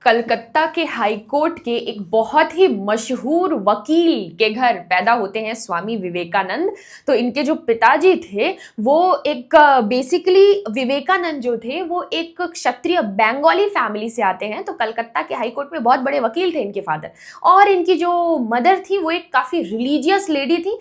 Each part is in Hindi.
कलकत्ता के हाई कोर्ट के एक बहुत ही मशहूर वकील के घर पैदा होते हैं स्वामी विवेकानंद। तो इनके जो पिताजी थे वो एक बेसिकली विवेकानंद जो थे वो एक क्षत्रिय बंगाली फैमिली से आते हैं। तो कलकत्ता के हाई कोर्ट में बहुत बड़े वकील थे इनके फादर। और इनकी जो मदर थी वो एक काफ़ी रिलीजियस लेडी थी।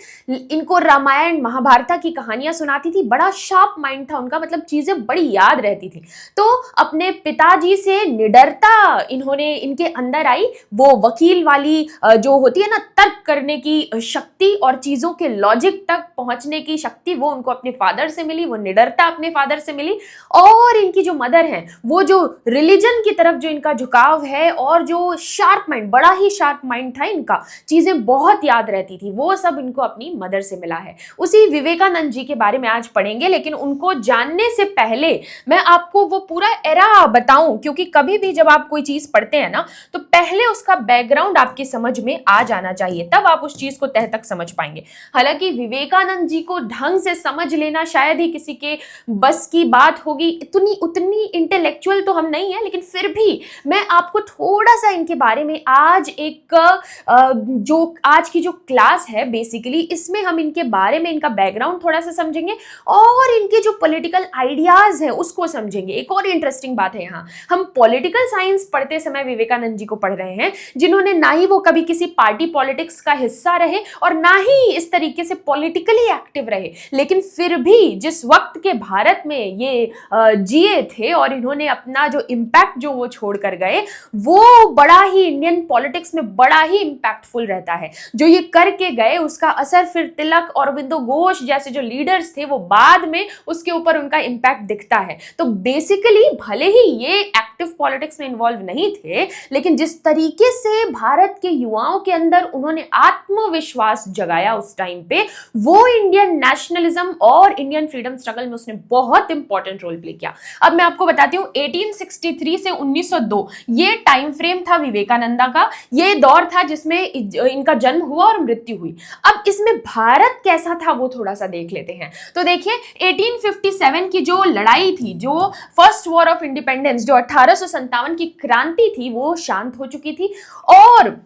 इनको रामायण महाभारत की कहानियाँ सुनाती थी। बड़ा शार्प माइंड था उनका, मतलब चीज़ें बड़ी याद रहती थी। तो अपने पिताजी से निडरता इन्होंने इनके अंदर आई, वो वकील वाली जो होती है ना तर्क करने की शक्ति और चीजों के लॉजिक तक पहुंचने की शक्ति, वो उनको अपने फादर से मिली, वो निडरता अपने फादर से मिली। और इनकी जो मदर है वो जो रिलीजन की तरफ जो इनका झुकाव है और जो शार्प माइंड, बड़ा ही शार्प माइंड था इनका, चीजें बहुत याद रहती थी, वो सब इनको अपनी मदर से मिला है। उसी विवेकानंद जी के बारे में आज पढ़ेंगे, लेकिन उनको जानने से पहले मैं आपको वो पूरा एरा बताऊं, क्योंकि कभी भी जब आप कोई चीज पढ़ते हैं ना तो पहले उसका बैकग्राउंड आपकी समझ में आ जाना चाहिए, तब आप उस चीज को तह तक समझ पाएंगे। हालांकि विवेकानंद जी को ढंग से समझ लेना शायद ही किसी के बस की बात होगी, उतनी इंटेलेक्चुअल तो हम नहीं है, लेकिन फिर भी मैं आपको थोड़ा सा इनके बारे में आज एक जो आज की जो क्लास है बेसिकली इसमें हम इनके बारे में, इनका बैकग्राउंड थोड़ा सा समझेंगे और इनके जो पॉलिटिकल आइडियाज है उसको समझेंगे। एक और इंटरेस्टिंग बात है, यहाँ हम पॉलिटिकल साइंस पढ़ते समय विवेकानंद जी को पढ़ रहे हैं, जिन्होंने ना ही वो कभी किसी पार्टी पॉलिटिक्स का हिस्सा रहे और ना ही इस तरीके से पॉलिटिकली एक्टिव रहे, लेकिन फिर भी जिस वक्त के भारत में ये जिए थे और इन्होंने अपना जो इम्पैक्ट जो वो छोड़ कर गए वो बड़ा ही इंडियन पॉलिटिक्स में बड़ा ही इम्पैक्टफुल रहता है। जो ये करके गए उसका असर फिर तिलक, अरबिंदो घोष जैसे जो लीडर्स थे वो बाद में उसके ऊपर उनका इम्पैक्ट दिखता है। तो बेसिकली भले ही ये एक्टिव पॉलिटिक्स में इन्वॉल्व नहीं थे, लेकिन जिस तरीके से भारत के युवाओं के अंदर उन्होंने आत्मविश्वास जगाया उस टाइम पे, वो इंडियन नेशनलिज्म और इंडियन फ्रीडम स्ट्रगल में उसने बहुत इंपॉर्टेंट रोल प्ले किया। अब मैं आपको बताती हूँ 1863 से 1902 ये टाइम फ्रेम था विवेकानंदा का, ये दौर था जिसमें इनका जन्म हुआ और मृत्यु हुई। अब इसमें भारत कैसा था वो थोड़ा सा देख लेते हैं। तो देखिए 1857 की जो लड़ाई थी, जो फर्स्ट वॉर ऑफ इंडिपेंडेंस, जो 1857 की क्रांति थी, वो शांत हो चुकी थी और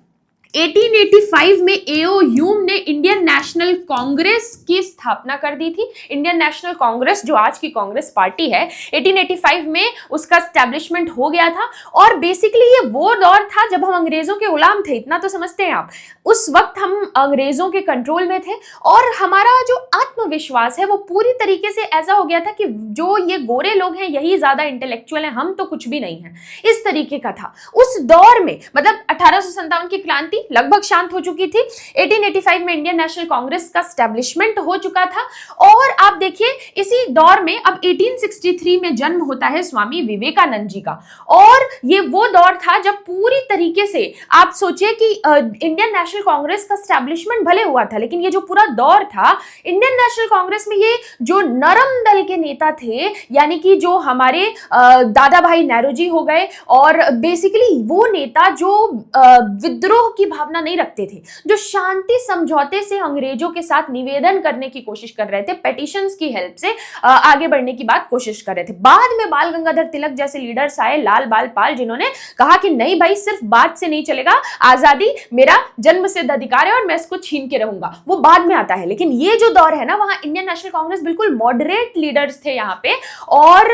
1885 में एओ ह्यूम ने इंडियन नेशनल कांग्रेस की स्थापना कर दी थी। इंडियन नेशनल कांग्रेस जो आज की कांग्रेस पार्टी है, 1885 में उसका एस्टैब्लिशमेंट हो गया था। और बेसिकली ये वो दौर था जब हम अंग्रेजों के गुलाम थे, इतना तो समझते हैं आप। उस वक्त हम अंग्रेजों के कंट्रोल में थे और हमारा जो आत्मविश्वास है वो पूरी तरीके से ऐसा हो गया था कि जो ये गोरे लोग हैं यही ज्यादा इंटेलेक्चुअल हैं, हम तो कुछ भी नहीं है, इस तरीके का था उस दौर में। मतलब 1857 की क्रांति लगभग शांत हो चुकी थी, 1885 में इंडियन नेशनल कांग्रेस का एस्टैब्लिशमेंट हो चुका था। और आप देखिए इसी दौर में अब 1863 में जन्म होता है स्वामी विवेकानंद जी का। और ये वो दौर था जब पूरी तरीके से आप सोचिए कि इंडियन नेशनल कांग्रेस का एस्टैब्लिशमेंट भले हुआ था, लेकिन ये जो पूरा दौर था इंडियन नेशनल कांग्रेस में, ये जो नरम दल के नेता थे, यानी कि जो हमारे दादा भाई नेहरू जी हो गए, और बेसिकली वो नेता जो विद्रोह की भावना नहीं रखते थे, जो शांति समझौते से अंग्रेजों के साथ निवेदन करने की कोशिश कर रहे थे, पेटिशंस की हेल्प से आगे बढ़ने की बात कोशिश कर रहे थे। बाद में बाल गंगाधर तिलक जैसे लीडर्स आए, लाल बाल पाल, जिन्होंने कहा कि नहीं भाई सिर्फ बात से नहीं चलेगा, आजादी मेरा जन्मसिद्ध अधिकार है और मैं इसको छीन के रहूंगा, वो बाद में आता है। लेकिन ये जो दौर है ना, वहां इंडियन नेशनल कांग्रेस बिल्कुल मॉडरेट लीडर्स थे यहाँ पे, और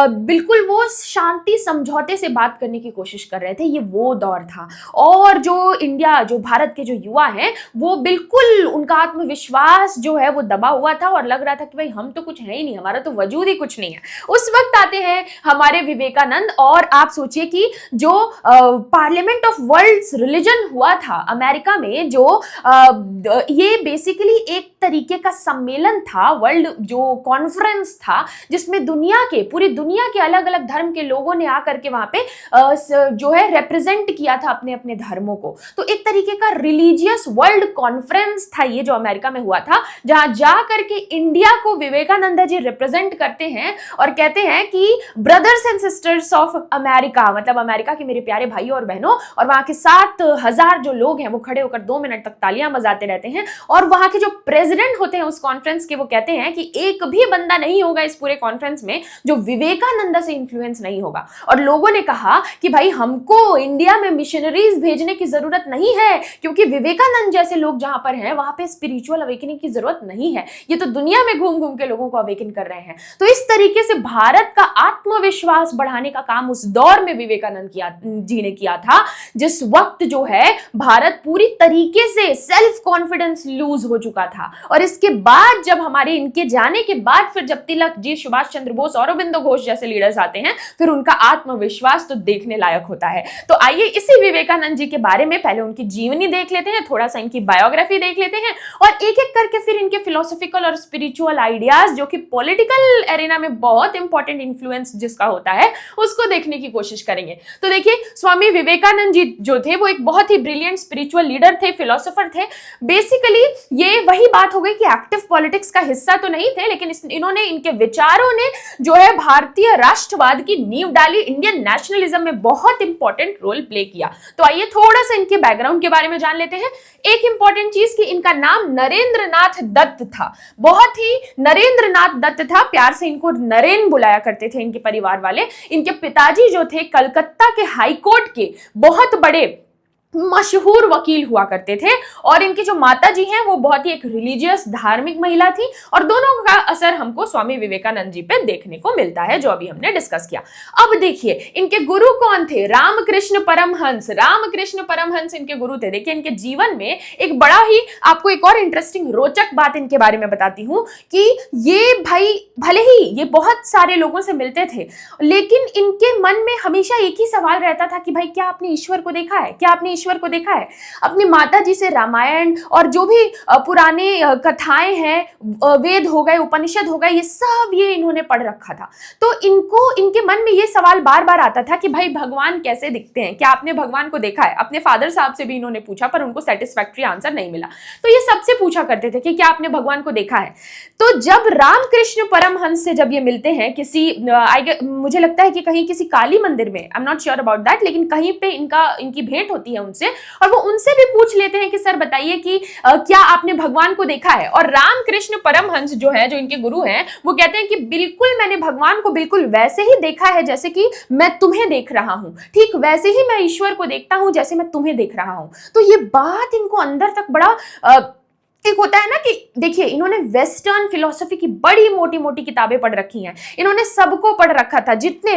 बिल्कुल वो शांति समझौते से बात करने की कोशिश कर रहे थे। ये वो दौर था। और जो इंडिया, जो भारत के जो युवा हैं, वो बिल्कुल उनका आत्मविश्वास जो है वो दबा हुआ था और लग रहा था कि भाई हम तो कुछ है ही नहीं, हमारा तो वजूद ही कुछ नहीं है। उस वक्त आते हैं हमारे विवेकानंद, और आप सोचिए कि जो पार्लियामेंट ऑफ वर्ल्ड्स रिलीजन हुआ था अमेरिका में, जो ये बेसिकली एक तरीके का सम्मेलन था, वर्ल्ड जो कॉन्फ्रेंस था, जिसमें दुनिया के, पूरी दुनिया के अलग अलग धर्म के लोगों ने आकर के वहां पे जो है रिप्रेजेंट किया था अपने अपने धर्मों को। तो तो एक तरीके का रिलीजियस वर्ल्ड कॉन्फ्रेंस था ये जो अमेरिका में हुआ था, जहां जा करके इंडिया को विवेकानंद जी रिप्रेजेंट करते हैं और कहते हैं कि brothers and sisters of America, मतलब अमेरिका के मेरे प्यारे भाइयों और बहनों, और वहां के 7,000 जो लोग हैं वो खड़े होकर 2 मिनट तक तालियां बजाते रहते हैं। और वहां के जो प्रेसिडेंट होते हैं उस कॉन्फ्रेंस के, वो कहते हैं कि एक भी बंदा नहीं होगा इस पूरे कॉन्फ्रेंस में जो विवेकानंद से इंफ्लुएंस नहीं होगा। और लोगों ने कहा कि भाई हमको इंडिया में मिशनरीज भेजने की जरूरत नहीं है, क्योंकि विवेकानंद जैसे लोग जहां पर हैं वहां पे स्पिरिचुअल अवेकनिंग की जरूरत नहीं है, ये तो दुनिया में घूम घूम के लोगों को अवेकन कर रहे हैं। तो इस तरीके से भारत का आत्मविश्वास बढ़ाने का काम उस दौर में विवेकानंद जी ने किया था, जिस वक्त जो है भारत पूरी तरीके से सेल्फ कॉन्फिडेंस लूज हो चुका था। और इसके बाद जब हमारे इनके जाने के बाद फिर जब तिलक जी, सुभाष चंद्र बोस, अरविंदो घोष जैसे लीडर्स आते हैं, फिर उनका आत्मविश्वास तो देखने लायक होता है। तो आइए इसी विवेकानंद जी के बारे में पहले उनकी जीवनी देख लेते हैं, थोड़ा सा इनकी बायोग्राफी देख लेते हैं, और एक एक करके फिर इनके फिलोसॉफिकल और स्पिरिचुअल आइडियाज, जो कि पॉलिटिकल एरिना में बहुत इंपॉर्टेंट इंफ्लुएंस जिसका होता है, उसको देखने की कोशिश करेंगे। तो देखिए, स्वामी विवेकानंद जी जो थे वो एक बहुत ही ब्रिलियंट स्पिरिचुअल लीडर थे, फिलोसोफर थे। बेसिकली ये वही बात हो गई कि एक्टिव पॉलिटिक्स का हिस्सा तो नहीं थे, लेकिन इन्होंने, इनके विचारों ने जो है भारतीय राष्ट्रवाद की नींव डाली, इंडियन नेशनलिज्म में बहुत इंपॉर्टेंट रोल प्ले किया। तो आइए थोड़ा सा इनके बैकग्राउंड के बारे में जान लेते हैं। एक इंपॉर्टेंट चीज कि इनका नाम नरेंद्र नाथ दत्त था, बहुत ही नरेंद्र नाथ दत्त था, प्यार से इनको नरेन बुलाया करते थे इनके परिवार वाले। इनके पिताजी जो थे कलकत्ता के हाई कोर्ट के बहुत बड़े मशहूर वकील हुआ करते थे, और इनकी जो माता जी हैं वो बहुत ही एक रिलीजियस धार्मिक महिला थी, और दोनों का असर हमको स्वामी विवेकानंद जी पे देखने को मिलता है, जो अभी हमने डिस्कस किया। अब देखिए इनके गुरु कौन थे? रामकृष्ण परमहंस। रामकृष्ण परमहंस इनके गुरु थे। देखिए इनके जीवन में एक बड़ा ही, आपको एक और इंटरेस्टिंग रोचक बात इनके बारे में बताती हूं कि ये भाई भले ही ये बहुत सारे लोगों से मिलते थे, लेकिन इनके मन में हमेशा एक ही सवाल रहता था कि भाई क्या आपने ईश्वर को देखा है? क्या आपने ईश्वर को देखा है? अपनी माता जी से रामायण और जो भी पुराने कथाएं हैं, वेद हो गए, उपनिषद हो गए, ये सब ये इन्होंने पढ़ रखा था। तो इनको, इनके मन में ये सवाल बार बार आता था कि भाई भगवान कैसे दिखते हैं? क्या आपने भगवान को देखा है? अपने फादर साहब से भी इन्होंने पूछा, पर उनको सेटिस्फैक्टरी आंसर नहीं मिला। तो ये सबसे पूछा करते थे कि क्या आपने भगवान को देखा है? तो जब रामकृष्ण परमहंस से जब ये मिलते हैं किसी, मुझे लगता है कि कहीं किसी काली मंदिर में, I am not sure about that, लेकिन कहीं पे इनकी भेंट होती है उनसे, और वो उनसे भी पूछ लेते हैं कि सर बताइए कि क्या आपने भगवान को देखा है? और रामकृष्ण परमहंस जो है, जो इनके गुरु हैं, वो कहते हैं कि बिल्कुल मैंने भगवान को बिल्कुल वैसे ही देखा है जैसे कि मैं तुम्हें देख रहा हूं, ठीक वैसे ही मैं ईश्वर को देखता हूं जैसे मैं तुम्हें देख रहा हूं। तो ये बात इनको अंदर तक बड़ा एक होता है ना कि देखिए इन्होंने वेस्टर्न फिलोसफी की बड़ी मोटी मोटी किताबें पढ़ रखी हैं, इन्होंने सबको पढ़ रखा था, जितने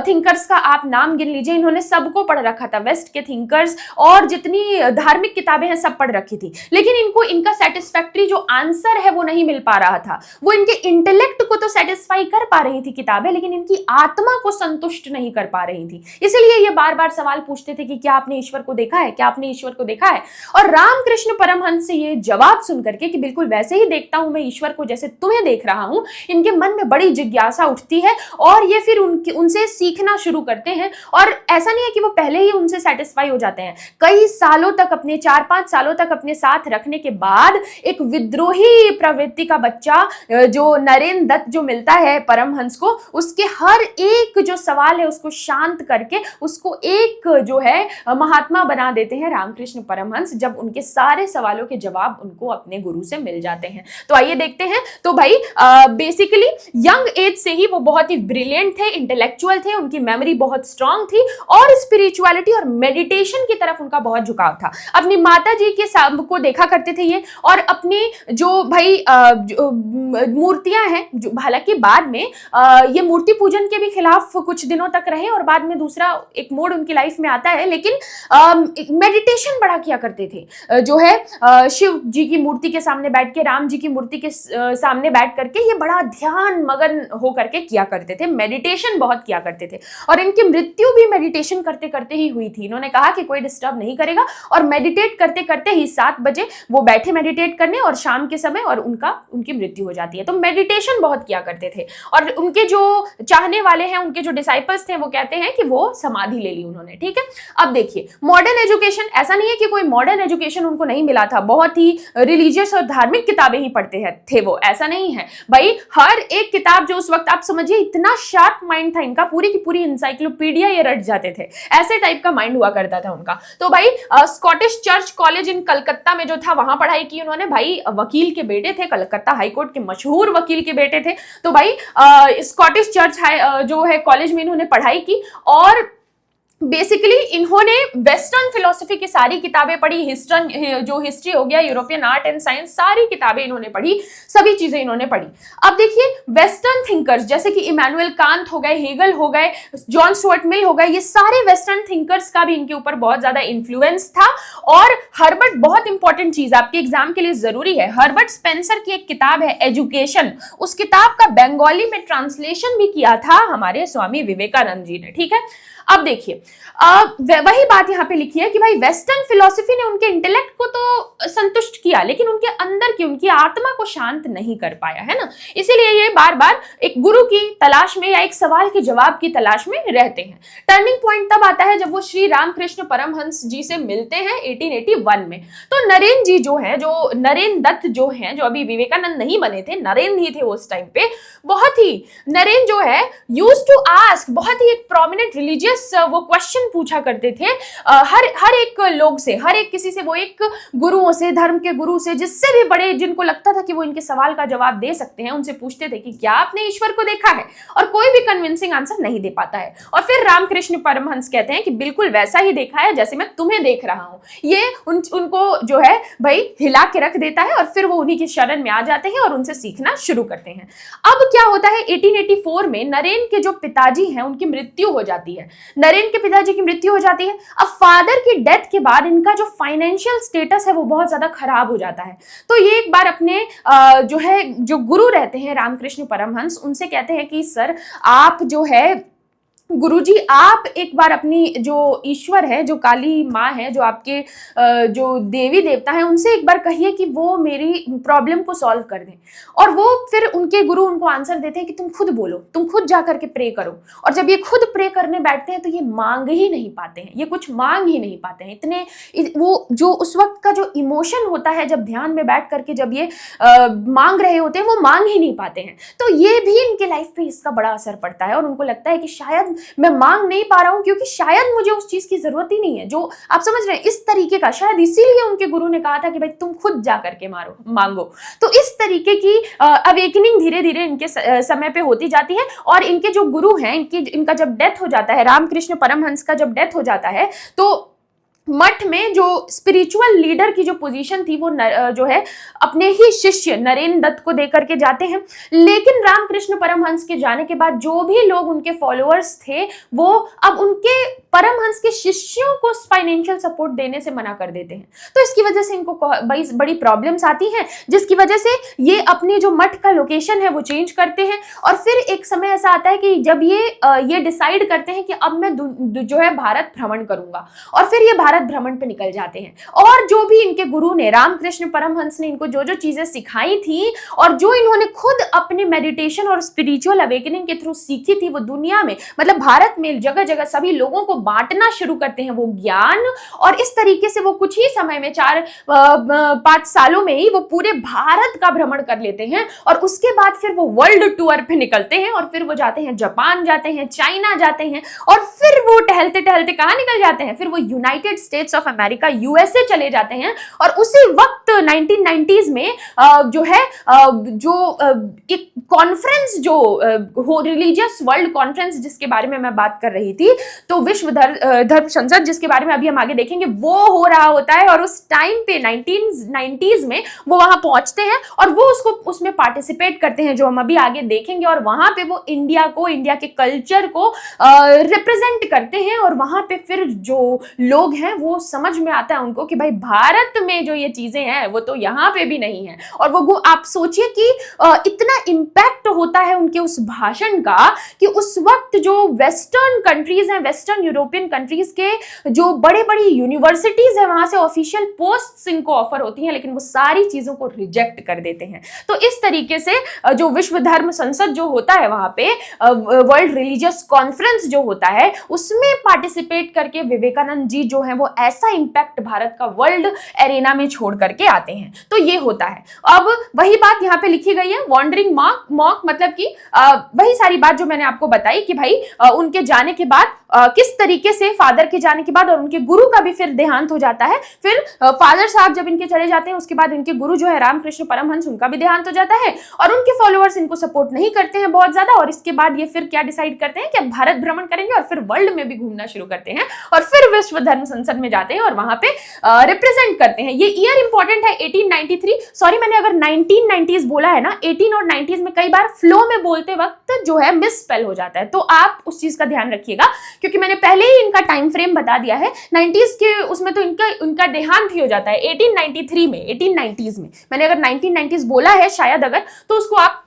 थिंकर्स का आप नाम गिन लीजिए इन्होंने सबको पढ़ रखा था, वेस्ट के थिंकर्स और जितनी धार्मिक किताबें हैं सब पढ़ रखी थी, लेकिन इनको इनका सेटिस्फैक्टरी जो आंसर है वो नहीं मिल पा रहा था। वो इनके इंटेलेक्ट को तो सेटिस्फाई कर पा रही थी किताबें, लेकिन इनकी आत्मा को संतुष्ट नहीं कर पा रही थी। इसलिए ये बार बार सवाल पूछते थे कि क्या आपने ईश्वर को देखा है? क्या आपने ईश्वर को देखा है? और रामकृष्ण परमहंस से ये जवाब सुन करके कि बिल्कुल वैसे ही देखता हूं मैं ईश्वर को जैसे तुम्हें देख रहा हूं, इनके मन में बड़ी जिज्ञासा उठती है, और ये फिर उनसे सीखना शुरू करते हैं। और ऐसा नहीं है कि वो पहले ही उनसे सेटिस्फाई हो जाते हैं, कई सालों तक, अपने 4-5 सालों तक अपने साथ रखने के बाद एक विद्रोही प्रवृत्ति का बच्चा जो नरेन दत्त जो मिलता है परमहंस को, उसके हर एक जो सवाल है उसको शांत करके उसको एक जो है महात्मा बना देते हैं रामकृष्ण परमहंस, जब उनके सारे सवालों के जवाब उनको अपने गुरु से मिल जाते हैं। तो आइए देखते हैं। तो भाई बेसिकली यंग एज से ही वो बहुत ही ब्रिलियंट थे, इंटेलेक्चुअल थे, उनकी मेमोरी बहुत स्ट्रांग थी, और स्पिरिचुअलिटी और मेडिटेशन की तरफ उनका बहुत झुकाव था। अपनी माता जी के को देखा करते थे ये, और अपनी जो भाई मूर्तियां हैं, जो हालांकि बाद में ये मूर्ति पूजन के भी खिलाफ कुछ दिनों तक रहे, और बाद में दूसरा एक मोड़ उनकी लाइफ में आता है, लेकिन मेडिटेशन बड़ा किया करते थे। जो है शिव जी की मूर्ति के सामने बैठ के, राम जी की मूर्ति के सामने बैठ करके ये बड़ा ध्यान मगन हो करके किया करते थे, मेडिटेशन बहुत किया करते थे। और इनकी मृत्यु भी मेडिटेशन करते करते ही हुई थी। इन्होंने कहा कि कोई डिस्टर्ब नहीं करेगा, और मेडिटेट करते करते ही 7 बजे वो बैठे मेडिटेट करने, और शाम के समय और उनकी मृत्यु हो जाती है। तो मेडिटेशन बहुत किया करते थे, और उनके जो चाहने वाले हैं, उनके जो डिसाइपल्स थे, वो कहते हैं कि वो समाधि ले ली उन्होंने। ठीक है, अब देखिए मॉडर्न एजुकेशन, ऐसा नहीं है कि कोई मॉडर्न एजुकेशन उनको नहीं मिला था, बहुत ही रिलीजियस और धार्मिक किताबें ही पढ़ते थे वो, ऐसा नहीं है भाई। हर एक किताब जो उस वक्त, आप समझिए इतना शार्प माइंड था इनका, पूरी की पूरी इंसाइक्लोपीडिया ये रट जाते थे, ऐसे टाइप का माइंड हुआ करता था उनका। तो भाई Scottish church college in Calcutta में जो था, वहां पढ़ाई की उन्होंने। भाई वकील के बेटे थे, कलकत्ता हाईकोर्ट के मशहूर वकील के बेटे थे। तो भाई स्कॉटिश चर्च जो है कॉलेज में इन्होंने पढ़ाई की, और बेसिकली इन्होंने वेस्टर्न फिलोसफी की सारी किताबें पढ़ी, हिस्ट्री हो गया, यूरोपियन आर्ट एंड साइंस, सारी किताबें इन्होंने पढ़ी, सभी चीजें इन्होंने पढ़ी। अब देखिए वेस्टर्न थिंकर्स जैसे कि इमैनुअल कांत हो गए, हेगल हो गए, जॉन स्टुअर्ट मिल हो गए, ये सारे वेस्टर्न थिंकर्स का भी इनके ऊपर बहुत ज्यादा इन्फ्लुएंस था। और हर्बर्ट, बहुत इंपॉर्टेंट चीज आपके एग्जाम के लिए जरूरी है, हर्बर्ट स्पेंसर की एक किताब है एजुकेशन, उस किताब का बंगाली में ट्रांसलेशन भी किया था हमारे स्वामी विवेकानंद जी ने। ठीक है, अब देखिए वही बात यहां पे लिखी है कि भाई वेस्टर्न फिलॉसफी ने उनके इंटेलेक्ट को तो संतुष्ट किया, लेकिन उनके अंदर की, उनकी आत्मा को शांत नहीं कर पाया, है ना। इसीलिए ये बार बार एक गुरु की तलाश में या एक सवाल के जवाब की तलाश में रहते हैं। टर्निंग पॉइंट तब आता है जब वो श्री रामकृष्ण परमहंस जी से मिलते हैं 1881 में। तो नरेन जी जो है, जो नरेन दत्त जो हैं, जो अभी विवेकानंद नहीं बने थे, नरेन ही थे उस टाइम पे, बहुत ही नरेन जो है यूज्ड टू आस्क, बहुत ही एक प्रोमिनेंट रिलीजियस वो क्वेश्चन पूछा करते थे हर एक लोग से, हर एक किसी से, वो एक गुरुओं से, धर्म के गुरु से, जिससे भी बड़े, जिनको लगता था कि वो इनके सवाल का जवाब दे सकते हैं, उनसे पूछते थे कि क्या आपने ईश्वर को देखा है, और कोई भी कन्विंसिंग आंसर नहीं दे पाता है। और फिर रामकृष्ण परमहंस कहते हैं कि बिल्कुल वैसा ही देखा है जैसे मैं तुम्हें देख रहा हूं। ये उनको जो है भाई हिला के रख देता है, और फिर वो उन्हीं की शरण में आ जाते हैं और उनसे सीखना शुरू करते हैं। अब क्या होता है, 1884 में नरेन के जो पिताजी हैं उनकी मृत्यु हो जाती है, नरेन के पिताजी की मृत्यु हो जाती है। अब फादर की डेथ के बाद इनका जो फाइनेंशियल स्टेटस है वो बहुत ज्यादा खराब हो जाता है। तो ये एक बार अपने जो गुरु रहते हैं रामकृष्ण परमहंस, उनसे कहते हैं कि सर आप जो है गुरुजी, आप एक बार अपनी जो ईश्वर है, जो काली माँ है, जो आपके जो देवी देवता है, उनसे एक बार कहिए कि वो मेरी प्रॉब्लम को सॉल्व कर दें। और वो फिर उनके गुरु उनको आंसर देते हैं कि तुम खुद बोलो, तुम खुद जाकर के प्रे करो। और जब ये खुद प्रे करने बैठते हैं तो ये मांग ही नहीं पाते हैं, ये कुछ मांग ही नहीं पाते हैं। इतने वो जो उस वक्त का जो इमोशन होता है, जब ध्यान में बैठ करके जब ये मांग रहे होते हैं, वो मांग ही नहीं पाते हैं। तो ये भी इनके लाइफ पे इसका बड़ा असर पड़ता है, और उनको लगता है कि शायद मैं मांग नहीं पा रहा हूं क्योंकि शायद मुझे उस चीज की जरूरत ही नहीं है, जो आप समझ रहे हैं, इस तरीके का। शायद इसीलिए उनके गुरु ने कहा था कि भाई तुम खुद जा करके मांगो। तो इस तरीके की अवेकनिंग धीरे धीरे इनके समय पे होती जाती है। और इनके जो गुरु हैं, इनका जब डेथ हो जाता है, रामकृष्ण परमहंस का जब डेथ हो जाता है, तो मठ में जो स्पिरिचुअल लीडर की जो पोजीशन थी वो जो है अपने ही शिष्य नरेन दत्त को देकर के जाते हैं। लेकिन रामकृष्ण परमहंस के जाने के बाद जो भी लोग उनके फॉलोअर्स थे, वो अब उनके परमहंस के शिष्यों को फाइनेंशियल सपोर्ट देने से मना कर देते हैं। तो इसकी वजह से इनको बड़ी प्रॉब्लम्स आती हैं, जिसकी वजह से ये अपने जो मठ का लोकेशन है वो चेंज करते हैं। और फिर एक समय ऐसा आता है कि जब ये डिसाइड करते हैं कि अब मैं जो है भारत भ्रमण करूंगा, और फिर ये भारत भ्रमण पे निकल जाते हैं। और जो भी इनके गुरु ने, रामकृष्ण परमहंस ने इनको जो जो चीजें सिखाई थी, और जो इन्होंने खुद अपने मेडिटेशन और स्पिरिचुअल अवेकनिंग के थ्रू सीखी थी, वो दुनिया में, मतलब भारत में जगह जगह सभी लोगों को बांटना शुरू करते हैं वो ज्ञान। और इस तरीके से वो कुछ ही समय में 4-5 सालों में ही वो पूरे भारत का भ्रमण कर लेते हैं। और उसके बाद फिर वो वर्ल्ड टूर पे निकलते हैं, और फिर वो जाते हैं जापान, जाते हैं चाइना, जाते हैं, और फिर वो टहलते टहलते कहां निकल जाते हैं, फिर वो United states of America, USA चले जाते हैं। और उसी वक्त 1990s में जो है एक कॉन्फ्रेंस जो रिलीजियस वर्ल्ड कॉन्फ्रेंस जिसके बारे में मैं बात कर रही थी, तो विश्व धर्म संसद जिसके बारे में अभी हम आगे देखेंगे, वो हो रहा होता है। और उस टाइम पे 1990s में वो वहां पहुंचते हैं और वो उसमें पार्टिसिपेट करते हैं, जो हम अभी आगे देखेंगे। और वहां पे वो इंडिया के कल्चर को रिप्रेजेंट करते हैं। और वहां पे फिर जो लोग हैं हैं वो समझ में आता है उनको कि भाई भारत में जो ये चीजें हैं वो तो यहाँ पे भी नहीं है। और वो आप सोचिए कि इतना इम्पैक्ट होता है उनके उस भाषण का कि उस वक्त जो वेस्टर्न कंट्रीज हैं, वेस्टर्न यूरोपियन कंट्रीज के जो बड़े बड़ी यूनिवर्सिटीज है वहां से ऑफिशियल पोस्ट इनको ऑफर होती हैं, लेकिन वो सारी चीजों को रिजेक्ट कर देते हैं। तो इस तरीके से जो विश्व धर्म संसद जो होता है वहां पे वर्ल्ड रिलीजियस कॉन्फ्रेंस जो होता है उसमें पार्टिसिपेट करके विवेकानंद जी जो है वो ऐसा इंपैक्ट भारत का वर्ल्ड एरेना में छोड़ करके आते हैं। तो ये होता है। अब वही बात यहाँ पे लिखी गई है, वॉन्डरिंग मॉक मतलब कि वही सारी बात जो मैंने आपको बताई कि भाई उनके जाने के बाद किस तरीके से फादर के जाने के बाद और उनके गुरु का भी फिर देहांत हो जाता है। फिर फादर साहब जब इनके चले जाते हैं उसके बाद इनके गुरु जो है रामकृष्ण परमहंस उनका भी देहांत हो जाता है और उनके फॉलोअर्स इनको सपोर्ट नहीं करते हैं बहुत ज्यादा। और इसके बाद ये फिर क्या डिसाइड करते हैं कि अब भारत भ्रमण करेंगे और फिर वर्ल्ड में भी घूमना शुरू करते हैं और फिर विश्व धर्म संसद में जाते हैं और वहां पे रिप्रेजेंट करते हैं। ये ईयर इंपॉर्टेंट है 1893। सॉरी मैंने अगर 1990s बोला है ना, 18 और 90s में कई बार फ्लो में बोलते वक्त जो है मिस स्पेल हो जाता है, तो आप उस चीज का ध्यान रखिएगा क्योंकि मैंने पहले ही इनका टाइम फ्रेम बता दिया है। 90s के उसमें तो उनका देहांत ही हो जाता है 1893 में, 1890s में। मैंने अगर 1990s बोला है शायद अगर, तो उसको आप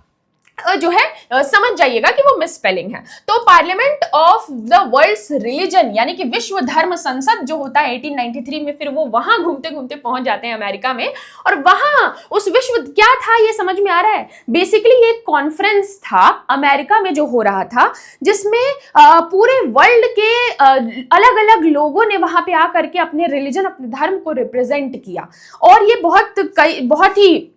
जो है समझ जाइएगा कि वो मिस स्पेलिंग है। तो parliament of the world's religion यानी कि विश्व धर्म संसद जो होता है 1893 में, फिर वो वहां घूमते घूमते पहुंच जाते हैं अमेरिका में। और वहां उस विश्व क्या था ये समझ में आ रहा है। बेसिकली ये एक कॉन्फ्रेंस था अमेरिका में जो हो रहा था, जिसमें पूरे वर्ल्ड के अलग अलग लोगों ने वहां पे आकर के अपने रिलीजन, अपने धर्म को रिप्रेजेंट किया। और ये बहुत ही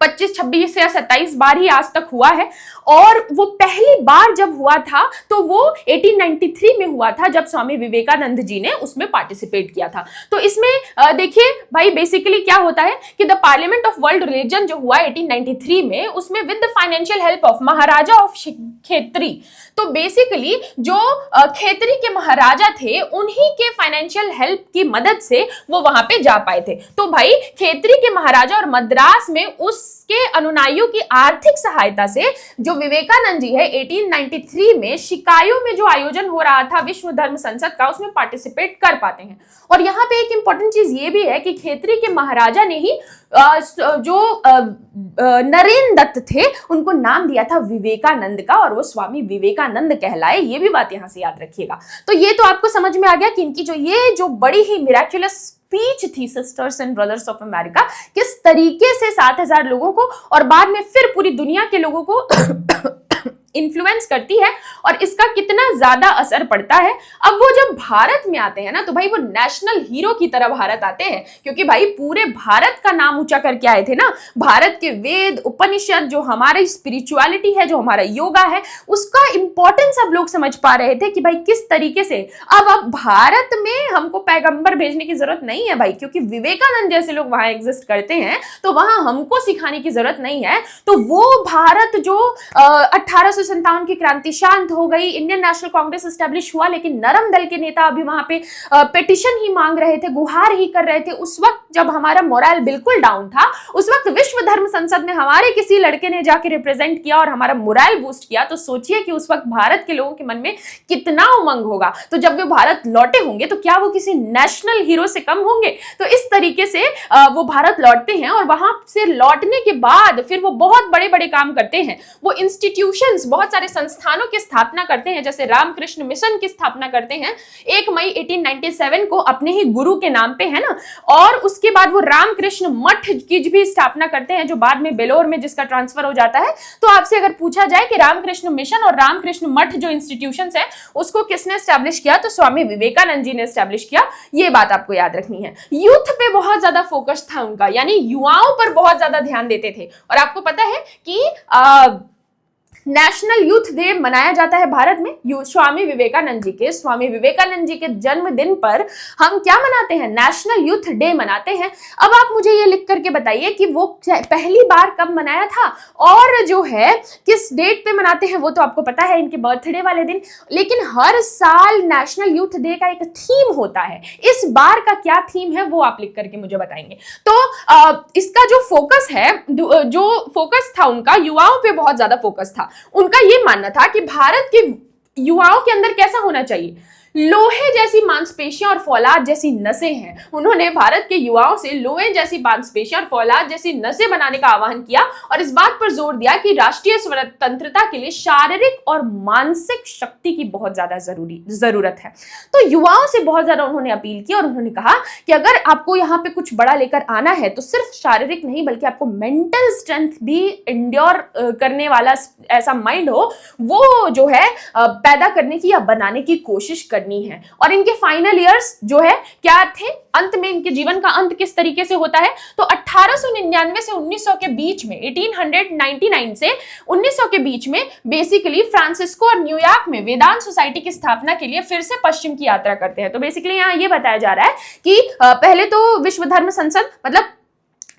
25, 26 या 27 बार ही आज तक हुआ है। और वो पहली बार जब हुआ था तो वो 1893 में हुआ था जब स्वामी विवेकानंद जी ने उसमें पार्टिसिपेट किया था। तो इसमें देखिए भाई बेसिकली क्या होता है कि the parliament of world religion जो हुआ 1893 में, उसमें with the financial help of Maharaja of Khetri. तो बेसिकली जो खेतरी के महाराजा थे उन्हीं के फाइनेंशियल हेल्प की मदद से वो वहां पे जा पाए थे। तो भाई खेतरी के महाराजा और मद्रास में उसके अनुयायियों की आर्थिक सहायता से जो विवेकानंद जी है 1893 में शिकागो में जो आयोजन हो रहा था विश्व धर्म संसद का, उसमें पार्टिसिपेट कर पाते हैं। और यहाँ पे एक इंपॉर्टेंट चीज ये भी है कि खेतरी के महाराजा ने ही जो नरेंद्र दत्त थे उनको नाम दिया था विवेकानंद का, और वो स्वामी विवेकानंद कहलाए। ये भी बात यहां से याद रखिएगा। तो ये तो आपको समझ में आ गया कि इनकी जो बड़ी ही मिराक्युलस स्पीच थी sisters and brothers of America, किस तरीके से 7,000 लोगों को और बाद में फिर पूरी दुनिया के लोगों को इन्फ्लुएंस करती है और इसका कितना ज्यादा असर पड़ता है। अब वो जब भारत में आते हैं ना, तो भाई वो नेशनल हीरो की तरह भारत आते हैं, क्योंकि भाई पूरे भारत का नाम ऊंचा करके आए थे ना। भारत के वेद उपनिषद, जो हमारी स्पिरिचुअलिटी है, जो हमारा योगा है, उसका इंपॉर्टेंस अब लोग समझ पा रहे थे कि भाई किस तरीके से अब भारत में हमको पैगंबर भेजने की जरूरत नहीं है भाई, क्योंकि विवेकानंद जैसे लोग वहां एग्जिस्ट करते हैं, तो वहां हमको सिखाने की जरूरत नहीं है। तो वो भारत जो 1857 की क्रांति शांत हो गई, इंडियन नेशनल कांग्रेस एस्टेब्लिश हुआ, लेकिन नरम दल के नेता अभी वहां पे पिटिशन ही मांग रहे थे, गुहार ही कर रहे थे। उस वक्त जब हमारा मोरल बिल्कुल डाउन था, उस वक्त विश्व धर्म संसद में हमारे किसी लड़के ने जाके रिप्रेजेंट किया और हमारा मोरल बूस्ट किया। तो सोचिए कि उस वक्त भारत के लोगों के मन में कितना उमंग होगा। तो जब वे भारत लौटे होंगे तो क्या वो किसी नेशनल हीरो से कम होंगे? तो इस तरीके से वो भारत लौटते हैं और वहां से लौटने के बाद फिर वो बहुत बड़े बड़े काम करते हैं। वो इंस्टीट्यूशंस, बहुत सारे संस्थानों की स्थापना करते हैं, जैसे रामकृष्ण मिशन की स्थापना करते हैं 1 मई 1897 को अपने ही गुरु के नाम पे, है ना। और उसके बाद वो रामकृष्ण मठ की भी स्थापना करते हैं, जो बाद में बेलोर में जिसका ट्रांसफर हो जाता है। तो आपसे अगर पूछा जाए कि रामकृष्ण मिशन और रामकृष्ण मठ जो इंस्टीट्यूशंस है उसको किसने एस्टैब्लिश किया, तो स्वामी विवेकानंद जी ने एस्टैब्लिश किया। ये बात आपको याद रखनी है। यूथ पे बहुत ज्यादा फोकस था उनका, यानी युवाओं पर बहुत ज्यादा ध्यान देते थे। और आपको पता है कि नेशनल यूथ डे मनाया जाता है भारत में स्वामी विवेकानंद जी के जन्मदिन पर हम क्या मनाते हैं? नेशनल यूथ डे मनाते हैं। अब आप मुझे ये लिख करके बताइए कि वो पहली बार कब मनाया था और जो है किस डेट पे मनाते हैं। वो तो आपको पता है, इनके बर्थडे वाले दिन। लेकिन हर साल नेशनल यूथ डे का एक थीम होता है। इस बार का क्या थीम है वो आप लिख करके मुझे बताएंगे। तो इसका जो फोकस है, जो फोकस था उनका, युवाओं पे बहुत ज्यादा फोकस था। उनका ये मानना था कि भारत के युवाओं के अंदर कैसा होना चाहिए, लोहे जैसी मांसपेशियां और फौलाद जैसी नसें हैं। उन्होंने भारत के युवाओं से लोहे जैसी मांसपेशियां और फौलाद जैसी नसें बनाने का आह्वान किया और इस बात पर जोर दिया कि राष्ट्रीय स्वतंत्रता के लिए शारीरिक और मानसिक शक्ति की बहुत ज्यादा जरूरत है। तो युवाओं से बहुत ज्यादा उन्होंने अपील की और उन्होंने कहा कि अगर आपको यहाँ पे कुछ बड़ा लेकर आना है तो सिर्फ शारीरिक नहीं बल्कि आपको मेंटल स्ट्रेंथ भी इंड्योर करने वाला ऐसा माइंड हो, वो जो है पैदा करने की या बनाने की कोशिश करनी है। और इनके फाइनल ईयर्स जो है क्या थे, अंत में इनके जीवन का अंत किस तरीके से होता है, तो 1899 से 1900 के बीच में 1899 से 1900 के बीच में बेसिकली फ्रांसिस्को और न्यूयॉर्क में वेदांत सोसाइटी की स्थापना के लिए फिर से पश्चिम की यात्रा करते हैं। तो बेसिकली यहाँ ये बताया जा रहा है कि पहले तो विश्व धर्म संसद, मतलब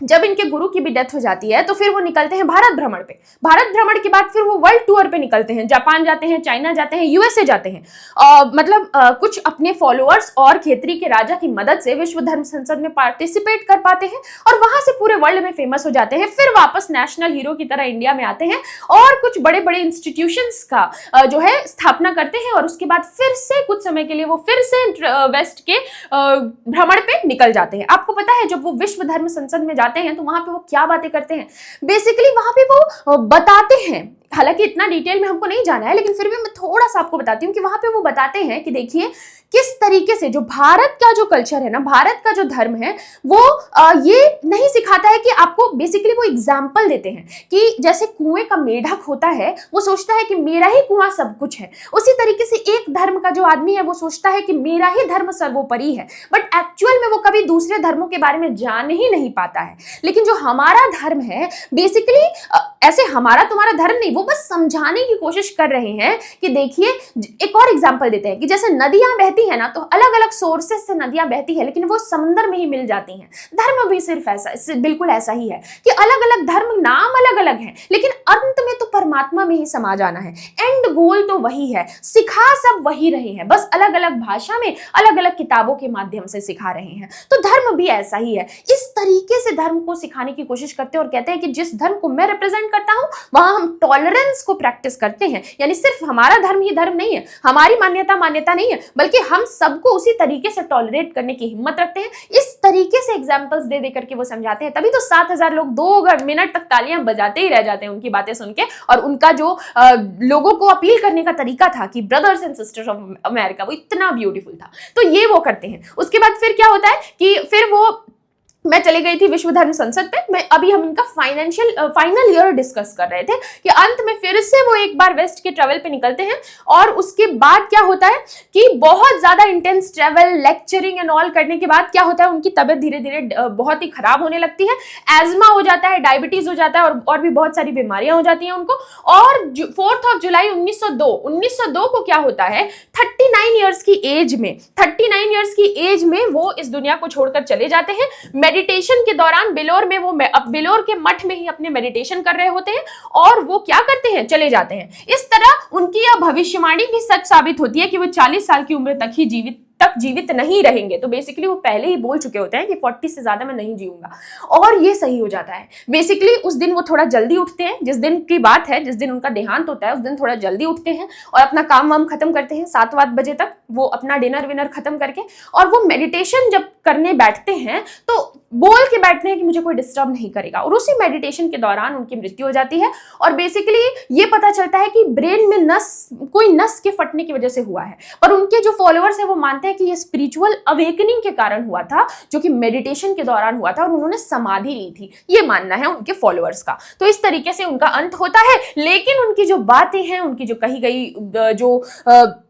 जब इनके गुरु की भी डेथ हो जाती है तो फिर वो निकलते हैं भारत भ्रमण पे। भारत भ्रमण के बाद फिर वो वर्ल्ड टूर पे निकलते हैं, जापान जाते हैं, चाइना जाते हैं, यूएसए जाते हैं। कुछ अपने फॉलोअर्स और खेतरी के राजा की मदद से विश्व धर्म संसद में पार्टिसिपेट कर पाते हैं और वहां से पूरे वर्ल्ड में फेमस हो जाते हैं। फिर वापस नेशनल हीरो की तरह इंडिया में आते हैं और कुछ बड़े बड़े इंस्टीट्यूशंस का जो है स्थापना करते हैं और उसके बाद फिर से कुछ समय के लिए वो फिर से वेस्ट के भ्रमण पे निकल जाते हैं। आपको पता है जब वो विश्व धर्म संसद में जाते हैं तो वहां पे वो क्या बातें करते हैं, बेसिकली वहां पे वो बताते हैं, हालांकि इतना डिटेल में हमको नहीं जाना है लेकिन फिर भी मैं थोड़ा सा आपको बताती हूँ कि वहां पे वो बताते हैं कि देखिए किस तरीके से जो भारत का जो कल्चर है ना, भारत का जो धर्म है वो ये नहीं सिखाता है कि आपको, बेसिकली वो एग्जाम्पल देते हैं कि जैसे कुएं का मेढक होता है वो सोचता है कि मेरा ही कुआं सब कुछ है, उसी तरीके से एक धर्म का जो आदमी है वो सोचता है कि मेरा ही धर्म सर्वोपरि है, बट एक्चुअल में वो कभी दूसरे धर्मों के बारे में जान ही नहीं पाता है। लेकिन जो हमारा धर्म है बेसिकली ऐसे हमारा तुम्हारा धर्म नहीं, वो बस समझाने की कोशिश कर रहे हैं कि देखिए, एक और एग्जांपल देते हैं कि जैसे नदियां बहती है ना तो अलग अलग सोर्सेस से नदियां बहती है लेकिन वो समुद्र में ही मिल जाती हैं। धर्म भी सिर्फ ऐसा, बिल्कुल ऐसा ही है कि अलग अलग धर्म, नाम अलग अलग है लेकिन अंत में तो परमात्मा में ही समा जाना है। एंड गोल तो वही है, सिखा सब वही रहे हैं, बस अलग अलग भाषा में अलग अलग किताबों के माध्यम से सिखा रहे हैं। तो धर्म भी ऐसा ही है, इस तरीके से धर्म को सिखाने की कोशिश करते हैं और कहते हैं कि जिस धर्म को मैं रिप्रेजेंट करता हूं वहां हम टॉलरेंस को प्रैक्टिस करते हैं, यानी सिर्फ हमारा धर्म ही धर्म नहीं है, हमारी मान्यता मान्यता नहीं है, बल्कि हम सबको उसी तरीके से टॉलरेट करने की हिम्मत रखते हैं। इस तरीके से एग्जांपल्स दे करके वो समझाते हैं, तभी तो 7000 लोग 2 मिनट तक तालियां बजाते ही रह जाते हैं उनकी बातें सुन के। और उनका जो लोगों को अपील करने का तरीका था कि brothers and sisters of America, वो इतना ब्यूटीफुल था। तो ये वो करते हैं। उसके बाद फिर क्या होता है कि फिर वो, मैं चली गई थी विश्व धर्म संसद पे, मैं अभी हम इनका फाइनल ईयर डिस्कस कर रहे थे कि अंत में फिर से वो एक बार वेस्ट के ट्रैवल पे निकलते हैं और उसके बाद क्या होता है कि बहुत ज्यादा intense travel, lecturing and all करने के बाद क्या होता है, उनकी तबियत धीरे धीरे बहुत ही खराब होने लगती है, एज्मा हो जाता है, डायबिटीज हो जाता है और भी बहुत सारी बीमारियां हो जाती हैं उनको। और 4 जुलाई 1902 को क्या होता है, 39 ईयर्स की एज में वो इस दुनिया को छोड़कर चले जाते हैं। मेडिटेशन के दौरान बिलोर के मठ में ही अपने मेडिटेशन कर रहे होते हैं और वो क्या करते हैं, चले जाते हैं। इस तरह उनकी यह भविष्यवाणी भी सच साबित होती है कि वो 40 साल की उम्र तक जीवित नहीं रहेंगे। तो बेसिकली वो पहले ही बोल चुके होते हैं कि 40 से ज्यादा मैं नहीं जीऊंगा, और ये सही हो जाता है। बेसिकली उस दिन वो थोड़ा जल्दी उठते हैं, जिस दिन की बात है, जिस दिन उनका देहांत होता है उस दिन थोड़ा जल्दी उठते हैं और अपना काम वाम खत्म करते हैं। 7-8 बजे तक वो अपना डिनर विनर खत्म करके, और वो मेडिटेशन जब करने बैठते हैं तो बोल के बैठते हैं कि मुझे कोई डिस्टर्ब नहीं करेगा, और उसी मेडिटेशन के दौरान उनकी मृत्यु हो जाती है। और बेसिकली ये पता चलता है कि ब्रेन में कोई नस के फटने की वजह से हुआ है, पर उनके जो फॉलोअर्स है वो मानते हैं कि ये स्पिरिचुअल अवेकनिंग के कारण हुआ था, जो कि मेडिटेशन के दौरान हुआ था और उन्होंने समाधि ली थी, ये मानना है उनके फॉलोअर्स का। तो इस तरीके से उनका अंत होता है। लेकिन उनकी जो बातें हैं, उनकी जो कही गई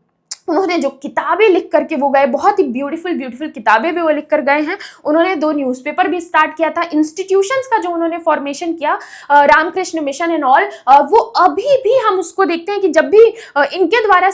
उन्होंने जो किताबें लिख करके वो गए, बहुत ही ब्यूटीफुल किताबें भी वो लिख कर गए हैं। उन्होंने 2 न्यूज़पेपर भी स्टार्ट किया था। इंस्टीट्यूशंस का जो उन्होंने फॉर्मेशन किया, रामकृष्ण मिशन एंड ऑल, वो अभी भी हम उसको देखते हैं कि जब भी इनके द्वारा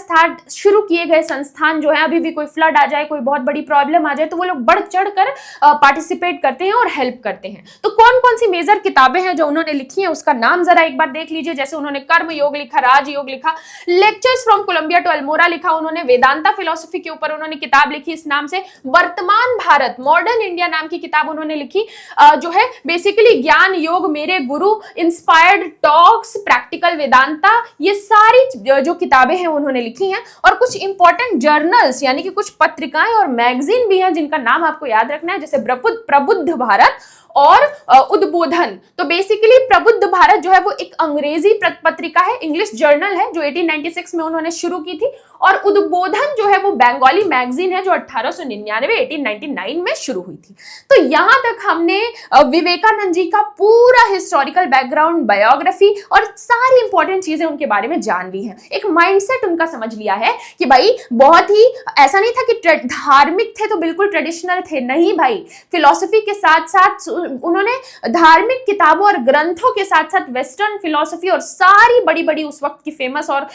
शुरू किए गए संस्थान जो है, अभी भी कोई फ्लड आ जाए, कोई बहुत बड़ी प्रॉब्लम आ जाए, तो वो लोग बढ़ चढ़ कर पार्टिसिपेट करते हैं और हेल्प करते हैं। तो कौन कौन सी मेजर किताबें हैं जो उन्होंने लिखी है, उसका नाम जरा एक बार देख लीजिए। जैसे उन्होंने कर्म योग लिखा, राज योग लिखा, lectures from Columbia to Almora लिखा, उन्होंने वेदांता फिलोसफी के ऊपर उन्होंने किताब लिखी इस नाम से, वर्तमान भारत मॉडर्न इंडिया नाम की किताब उन्होंने लिखी, जो है बेसिकली ज्ञान योग मेरे गुरु, इंस्पायर्ड टॉक्स, प्रैक्टिकल वेदांता, ये सारी जो किताबें हैं उन्होंने लिखी हैं। और कुछ इंपॉर्टेंट जर्नल्स यानी कि कुछ पत्रिकाएं और मैगजीन भी हैं जिनका नाम आपको याद रखना है, जैसे प्रबुद्ध भारत और उद्बोधन। तो बेसिकली प्रबुद्ध भारत जो है वो एक अंग्रेजी पत्रिका है, इंग्लिश जर्नल है जो 1896 में उन्होंने शुरू की थी, और उद्बोधन जो है वो बंगाली मैगजीन है जो 1899 में शुरू हुई थी। तो यहां तक हमने विवेकानंद जी का पूरा हिस्टोरिकल बैकग्राउंड, बायोग्राफी और सारी इंपॉर्टेंट चीजें उनके बारे में जान ली हैं। एक माइंडसेट उनका समझ लिया है कि भाई बहुत ही ऐसा नहीं था कि धार्मिक थे तो बिल्कुल ट्रेडिशनल थे, नहीं भाई, फिलॉसफी के साथ साथ उन्होंने धार्मिक किताबों और ग्रंथों के साथ साथ वेस्टर्न फिलॉसफी और सारी बड़ी बड़ी उस वक्त की फेमस और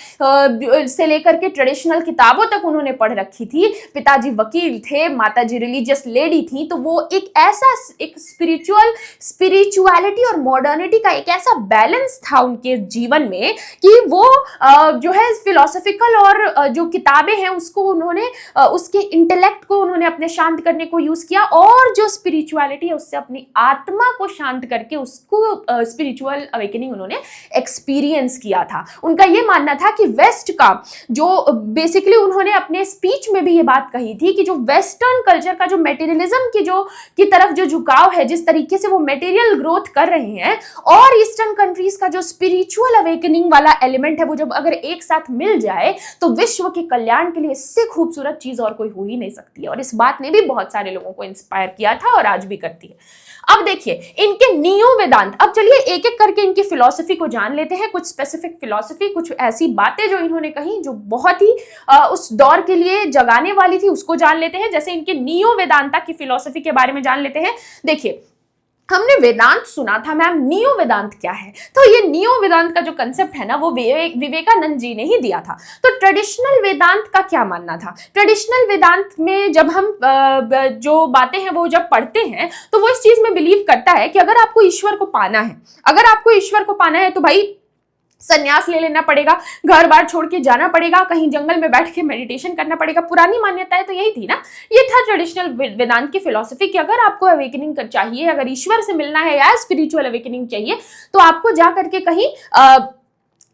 से लेकर के ट्रेडिशनल किताबों तक उन्होंने पढ़ रखी थी। पिताजी वकील थे, माताजी रिलीजियस लेडी थी, तो वो एक ऐसा एक स्पिरिचुअलिटी और मॉडर्निटी का एक ऐसा बैलेंस था उनके जीवन में कि वो जो है फिलोसफिकल और जो किताबें हैं उसको उन्होंने उसके इंटेलेक्ट को उन्होंने अपने शांत करने को यूज किया, और जो स्पिरिचुअलिटी है उससे अपनी आत्मा को शांत करके उसको स्पिरिचुअल अवेकनिंग उन्होंने एक्सपीरियंस किया था। उनका ये मानना था कि वेस्ट का जो बेसिकली उन्होंने अपने स्पीच में भी ये बात कही थी कि जो वेस्टर्न कल्चर का जो मटेरियलिज्म की तरफ जो झुकाव है, जिस तरीके से वो मटेरियल ग्रोथ कर रहे हैं, और ईस्टर्न कंट्रीज का जो स्पिरिचुअल अवेकनिंग वाला एलिमेंट है वो जब अगर एक साथ मिल जाए तो विश्व के कल्याण के लिए इससे खूबसूरत चीज और कोई हो ही नहीं सकती है। और इस बात ने भी बहुत सारे लोगों को इंस्पायर किया था और आज भी करती है। अब देखिए इनके नियो वेदांत, अब चलिए एक एक करके इनकी फिलॉसफी को जान लेते हैं, कुछ स्पेसिफिक फिलॉसफी, कुछ ऐसी बातें जो इन्होंने कही जो बहुत ही उस दौर के लिए जगाने वाली थी उसको जान लेते हैं। जैसे इनके नियो वेदांता की फिलॉसफी के बारे में जान लेते हैं। देखिए हमने वेदांत सुना था मैम, नियो वेदांत क्या है? तो ये नियो वेदांत का जो कंसेप्ट है ना वो विवेकानंद जी ने ही दिया था। तो ट्रेडिशनल वेदांत का क्या मानना था? ट्रेडिशनल वेदांत में जब हम जो बातें हैं वो जब पढ़ते हैं तो वो इस चीज में बिलीव करता है कि अगर आपको ईश्वर को पाना है, अगर आपको ईश्वर को पाना है तो भाई संन्यास ले लेना पड़ेगा, घर बार छोड़ के जाना पड़ेगा, कहीं जंगल में बैठ के मेडिटेशन करना पड़ेगा। पुरानी मान्यताएं तो यही थी ना, ये था ट्रेडिशनल वेदांत की फिलॉसफी कि अगर आपको अवेकनिंग चाहिए, अगर ईश्वर से मिलना है या स्पिरिचुअल अवेकनिंग चाहिए तो आपको जा करके कहीं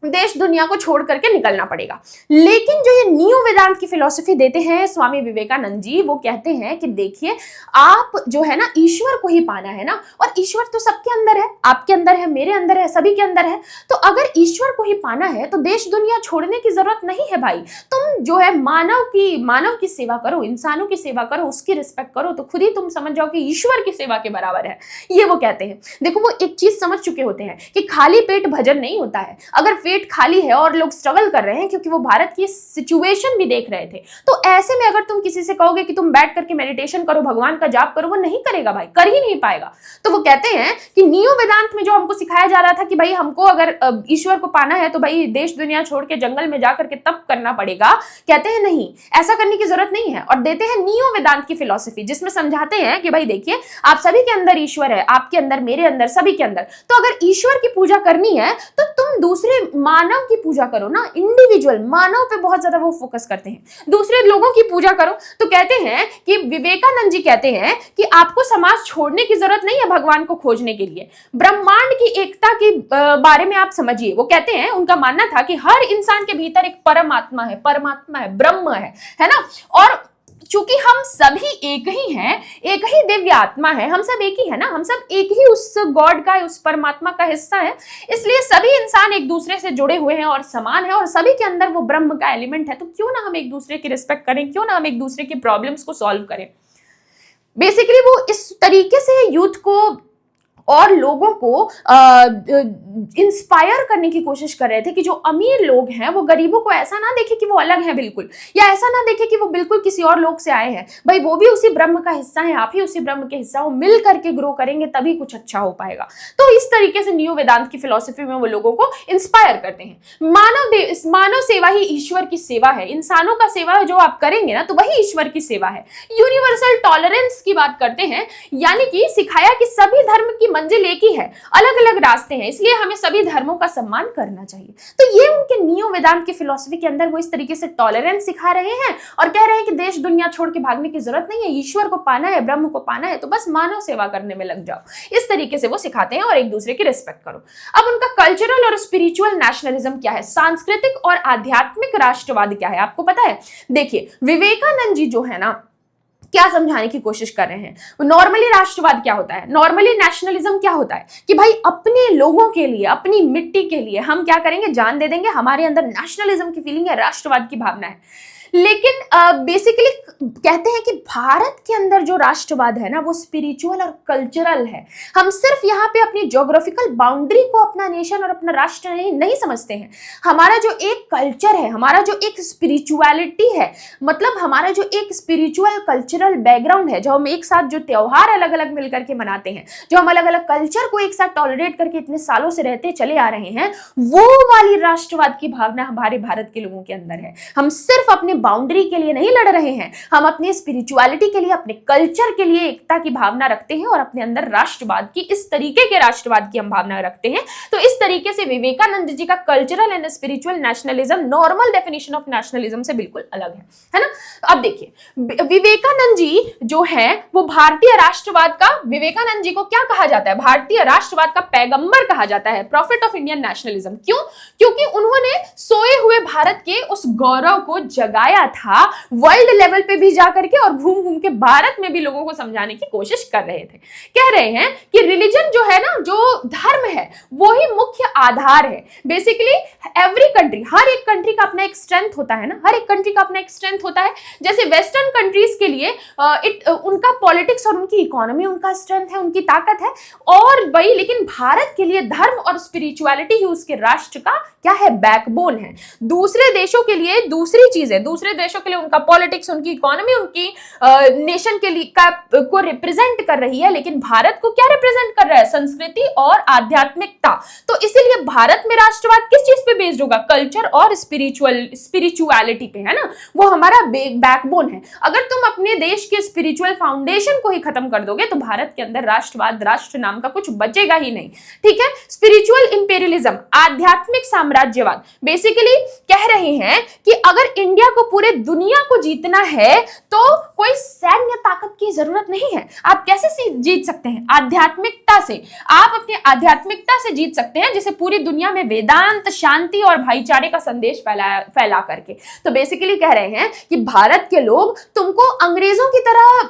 देश दुनिया को छोड़ करके निकलना पड़ेगा। लेकिन जो ये नियो वेदांत की फिलॉसफी देते हैं स्वामी विवेकानंद जी, वो कहते हैं कि देखिए आप जो है ना ईश्वर को ही पाना है ना, और ईश्वर तो सबके अंदर है, आपके अंदर है, मेरे अंदर है, सभी के अंदर है। तो अगर ईश्वर को ही पाना है तो देश दुनिया छोड़ने की जरूरत नहीं है भाई। तुम जो है मानव की सेवा करो, इंसानों की सेवा करो, उसकी रिस्पेक्ट करो, तो खुद ही तुम समझ जाओ कि ईश्वर की सेवा के बराबर है। ये वो कहते हैं। देखो वो एक चीज समझ चुके होते हैं कि खाली पेट भजन नहीं होता है। अगर पेट खाली है और लोग स्ट्रगल कर रहे हैं क्योंकि वो भारत की सिचुएशन भी देख रहे थे, तो ऐसे में अगर तुम किसी से कहोगे कि तुम बैठ करके मेडिटेशन करो, भगवान का जाप करो, वो नहीं करेगा भाई, कर ही नहीं पाएगा। तो वो कहते हैं कि नियो वेदांत में जो हमको सिखाया जा रहा था कि भाई हमको अगर ईश्वर को पाना है तो भाई देश दुनिया छोड़ के जंगल में जाकर के तप करना पड़ेगा, कहते हैं नहीं, ऐसा करने की जरूरत नहीं है। और देते हैं नियो वेदांत की फिलॉसफी जिसमें समझाते हैं कि भाई देखिए आप सभी के अंदर ईश्वर है, आपके अंदर, मेरे अंदर, सभी के अंदर। तो अगर ईश्वर की पूजा करनी है तो तुम दूसरे मानव की पूजा करो ना, इंडिविजुअल मानव पे बहुत ज्यादा वो फोकस करते हैं, दूसरे लोगों की पूजा करो। तो कहते हैं कि विवेकानंद जी कहते हैं कि आपको समाज छोड़ने की जरूरत नहीं है भगवान को खोजने के लिए। ब्रह्मांड की एकता के बारे में आप समझिए। वो कहते हैं, उनका मानना था कि हर इंसान के भीतर एक परमात्मा है, ब्रह्म है ना। और चूंकि हम सभी एक ही हैं, एक ही दिव्य आत्मा है, हम सब एक ही है ना, हम सब एक ही उस गॉड का, उस परमात्मा का हिस्सा है, इसलिए सभी इंसान एक दूसरे से जुड़े हुए हैं और समान है, और सभी के अंदर वो ब्रह्म का एलिमेंट है। तो क्यों ना हम एक दूसरे की रिस्पेक्ट करें, क्यों ना हम एक दूसरे की प्रॉब्लम्स को सॉल्व करें। बेसिकली वो इस तरीके से यूथ को और लोगों को इंस्पायर करने की कोशिश कर रहे थे कि जो अमीर लोग हैं वो गरीबों को ऐसा ना देखे कि वो अलग है बिल्कुल, या ऐसा ना देखे कि वो बिल्कुल किसी और लोग से आए हैं। भाई वो भी उसी ब्रह्म का हिस्सा है, आप ही उसी ब्रह्म के हिस्सा हो, मिल करके ग्रो करेंगे तभी कुछ अच्छा हो पाएगा। तो इस तरीके से न्यू वेदांत की फिलॉसफी में वो लोगों को इंस्पायर करते हैं। मानव सेवा ही ईश्वर की सेवा है। इंसानों का सेवा जो आप करेंगे ना तो वही ईश्वर की सेवा है। यूनिवर्सल टॉलरेंस की बात करते हैं, यानी कि सिखाया कि सभी धर्म की मंजिल एक ही है, अलग अलग रास्ते हैं, इसलिए हमें सभी धर्मों का सम्मान करना चाहिए। तो ये उनके नियो वेदांत की फिलॉसफी के अंदर वो इस तरीके से टॉलरेंस सिखा रहे हैं और कह रहे हैं कि देश दुनिया छोड़ के भागने की जरूरत नहीं है, ईश्वर को पाना है, ब्रह्म को पाना है, तो बस मानव सेवा करने में लग जाओ। इस तरीके से वो सिखाते हैं और एक दूसरे की रिस्पेक्ट करो। अब उनका कल्चरल और स्पिरिचुअल नेशनलिज्म क्या है, सांस्कृतिक और आध्यात्मिक राष्ट्रवाद क्या है, आपको पता है? देखिए, विवेकानंद जी जो है ना, क्या समझाने की कोशिश कर रहे हैं। नॉर्मली राष्ट्रवाद क्या होता है, नॉर्मली नेशनलिज्म क्या होता है कि भाई अपने लोगों के लिए, अपनी मिट्टी के लिए हम क्या करेंगे, जान दे देंगे। हमारे अंदर नेशनलिज्म की फीलिंग है, राष्ट्रवाद की भावना है। लेकिन बेसिकली कहते हैं कि भारत के अंदर जो राष्ट्रवाद है ना, वो स्पिरिचुअल और कल्चरल है। हम सिर्फ यहाँ पे अपनी ज्योग्राफिकल बाउंड्री को अपना नेशन और अपना राष्ट्र नहीं समझते हैं। हमारा जो एक कल्चर है, हमारा जो एक स्पिरिचुअलिटी है, मतलब हमारा जो एक स्पिरिचुअल कल्चरल बैकग्राउंड है, जो हम एक साथ जो त्योहार अलग अलग मिलकर के मनाते हैं, जो हम अलग अलग कल्चर को एक साथ टॉलरेट करके इतने सालों से रहते चले आ रहे हैं, वो वाली राष्ट्रवाद की भावना हमारे भारत के लोगों के अंदर है। हम सिर्फ अपने बाउंड्री के लिए नहीं लड़ रहे हैं, हम अपनी स्पिरिचुअलिटी के लिए, अपने कल्चर के लिए एकता की भावना रखते हैं और अपने अंदर राष्ट्रवाद की, इस तरीके के राष्ट्रवाद की हम भावना रखते हैं। तो इस तरीके से विवेकानंद जी का cultural and spiritual nationalism normal definition of nationalism से बिल्कुल अलग है ना। अब देखिए, विवेकानंद जी जो है वो भारतीय राष्ट्रवाद का, विवेकानंद जी को क्या कहा जाता है, भारतीय राष्ट्रवाद का पैगंबर कहा जाता है, प्रॉफिट ऑफ इंडियन नेशनलिज्म। क्यों? क्योंकि उन्होंने सोए हुए भारत के उस गौरव को जगाया था, वर्ल्ड लेवल पे भी जाकर के और घूम घूम के भारत में भी लोगों को समझाने की कोशिश कर रहे थे। कह रहे हैं कि रिलीजन जो है ना, जो धर्म है, वो ही मुख्य आधार है। बेसिकली एवरी कंट्री, हर एक कंट्री का अपना एक स्ट्रेंथ होता है ना, हर एक कंट्री का अपना एक स्ट्रेंथ होता है। जैसे वेस्टर्न कंट्रीज के लिए उनका पॉलिटिक्स और उनकी इकोनॉमी उनका स्ट्रेंथ है, उनकी ताकत है, और वही लेकिन भारत के लिए धर्म और स्पिरिचुअलिटी ही उसके राष्ट्र का क्या है, बैकबोन है। दूसरे देशों के लिए दूसरी चीज है, दूसरे देशों के लिए उनका पॉलिटिक्स, उनकी इकोनॉमी, उनकी नेशन के लिए को रिप्रेजेंट कर रही है, लेकिन भारत को क्या रिप्रेजेंट कर रहा है, संस्कृति और आध्यात्मिकता। तो इसीलिए भारत में राष्ट्रवाद किस चीज पे बेस्ड होगा, कल्चर और स्पिरिचुअलिटी पे, है ना, वो हमारा बैकबोन है। अगर तुम अपने देश के स्पिरिचुअल फाउंडेशन को ही खत्म कर दोगे तो भारत के अंदर राष्ट्रवाद, राष्ट्र नाम का कुछ बचेगा ही नहीं। ठीक है। स्पिरिचुअल इंपेरियलिज्म, आध्यात्मिक साम्राज्यवाद, बेसिकली कह रहे हैं कि अगर इंडिया को, पूरे दुनिया को जीतना है तो कोई सैन्य ताकत की जरूरत नहीं है। आप कैसे जीत सकते हैं, आध्यात्मिकता से। आप अपनी आध्यात्मिकता से जीत सकते हैं, जिसे पूरी दुनिया में वेदांत, शांति और भाईचारे का संदेश फैला करके। तो बेसिकली कह रहे हैं कि भारत के लोग, तुमको अंग्रेजों की तरह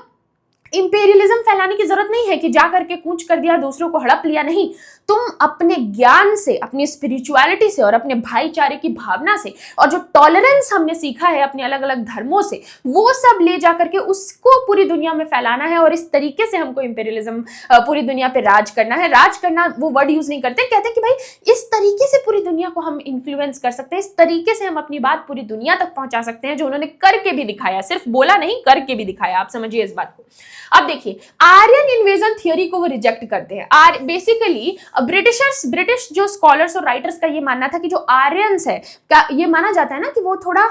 इंपेरियलिज्म फैलाने की जरूरत नहीं है कि जाकर के कूच कर दिया, दूसरों को हड़प लिया, नहीं। तुम अपने ज्ञान से, अपनी स्पिरिचुअलिटी से और अपने भाईचारे की भावना से, और जो टॉलरेंस हमने सीखा है अपने अलग अलग धर्मों से, वो सब ले जाकर के उसको पूरी दुनिया में फैलाना है। और इस तरीके से हमको इंपेरियलिज्म, पूरी दुनिया पे राज करना है। राज करना वो वर्ड यूज नहीं करते, कहते हैं कि भाई इस तरीके से पूरी दुनिया को हम इन्फ्लुएंस कर सकते हैं, इस तरीके से हम अपनी बात पूरी दुनिया तक पहुंचा सकते हैं, जो उन्होंने करके भी दिखाया, सिर्फ बोला नहीं, करके भी दिखाया। आप समझिए इस बात को। अब देखिए, आर्यन इन्वेजन थियोरी को वो रिजेक्ट करते हैं। बेसिकली ब्रिटिश जो स्कॉलर्स और राइटर्स का ये मानना था कि जो आर्यंस है, क्या ये माना जाता है ना कि वो थोड़ा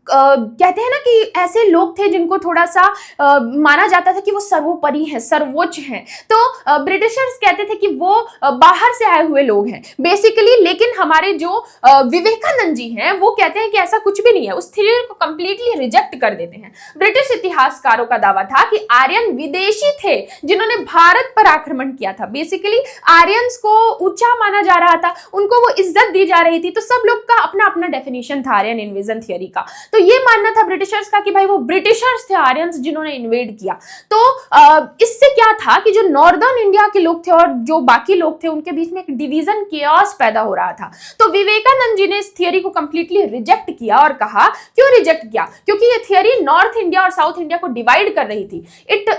कहते हैं ना कि ऐसे लोग थे जिनको थोड़ा सा माना जाता था कि वो सर्वोपरि हैं, सर्वोच्च हैं। तो ब्रिटिशर्स कहते थे कि वो बाहर से आए हुए लोग हैं बेसिकली। लेकिन हमारे जो विवेकानंद जी हैं वो कहते हैं कि ऐसा कुछ भी नहीं है, उस थ्योरी को कंप्लीटली रिजेक्ट कर देते हैं। ब्रिटिश इतिहासकारों का दावा था कि आर्यन विदेशी थे जिन्होंने भारत पर आक्रमण किया था। बेसिकली आर्यंस को ऊंचा माना जा रहा था, उनको वो इज्जत दी जा रही थी। तो सब लोग का अपना अपना डेफिनेशन था आर्यन इन्वेजन थियोरी का। तो ये मानना था ब्रिटिशर्स का कि भाई वो ब्रिटिशर्स थे आर्यंस जिन्होंने इन्वेड किया। तो इससे क्या था कि जो नॉर्दर्न इंडिया के लोग थे और जो बाकी लोग थे उनके बीच में एक डिवीजन, केओस पैदा हो रहा था। तो विवेकानंद जी ने इस थियोरी को कंप्लीटली रिजेक्ट किया और कहा, क्यों रिजेक्ट किया? क्योंकि ये थियोरी नॉर्थ इंडिया और साउथ इंडिया को डिवाइड कर रही थी।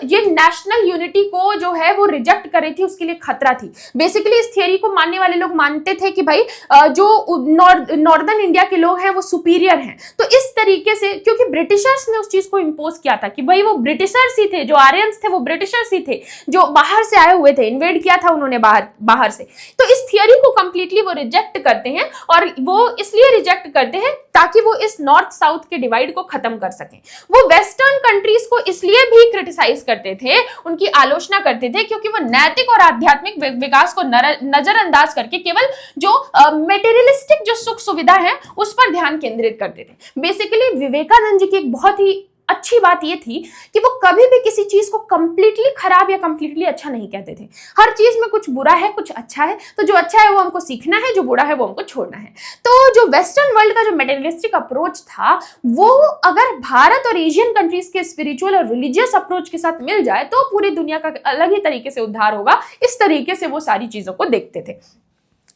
ये नेशनल यूनिटी को जो है वो रिजेक्ट कर रही थी, उसके लिए खतरा थी। बेसिकली इस थियोरी को मानने वाले लोग मानते थे कि भाई जो नॉर्दर्न इंडिया के लोग हैं वो सुपीरियर हैं। तो इस तरीके से, क्योंकि ब्रिटिशर्स ने उस चीज को इंपोज किया था कि भाई वो ब्रिटिशर्स ही थे, जो आर्यंस थे वो ब्रिटिशर्स ही थे, जो बाहर से आए हुए थे, इन्वेड किया था उन्होंने बाहर से। तो इस थियोरी को कंप्लीटली वो रिजेक्ट करते हैं, और वो इसलिए रिजेक्ट करते हैं ताकि वो इस नॉर्थ साउथ के डिवाइड को खत्म कर सकें। वो वेस्टर्न कंट्रीज को इसलिए भी क्रिटिसाइज करते थे, उनकी आलोचना करते थे, क्योंकि वो नैतिक और आध्यात्मिक विकास को नजरअंदाज करके केवल जो मेटेरियलिस्टिक जो सुख सुविधा है उस पर ध्यान केंद्रित करते थे। बेसिकली विवेकानंद जी की एक बहुत ही अच्छी बात ये थी कि वो कभी भी किसी चीज को कंप्लीटली खराब या कंप्लीटली अच्छा नहीं कहते थे। हर चीज में कुछ बुरा है, कुछ अच्छा है, तो जो अच्छा है वो हमको सीखना है, जो बुरा है वो हमको छोड़ना है। तो जो वेस्टर्न वर्ल्ड का जो मेटेरियलिस्टिक अप्रोच था, वो अगर भारत और एशियन कंट्रीज के स्पिरिचुअल और रिलीजियस अप्रोच के साथ मिल जाए तो पूरी दुनिया का अलग ही तरीके से उद्धार होगा। इस तरीके से वो सारी चीजों को देखते थे।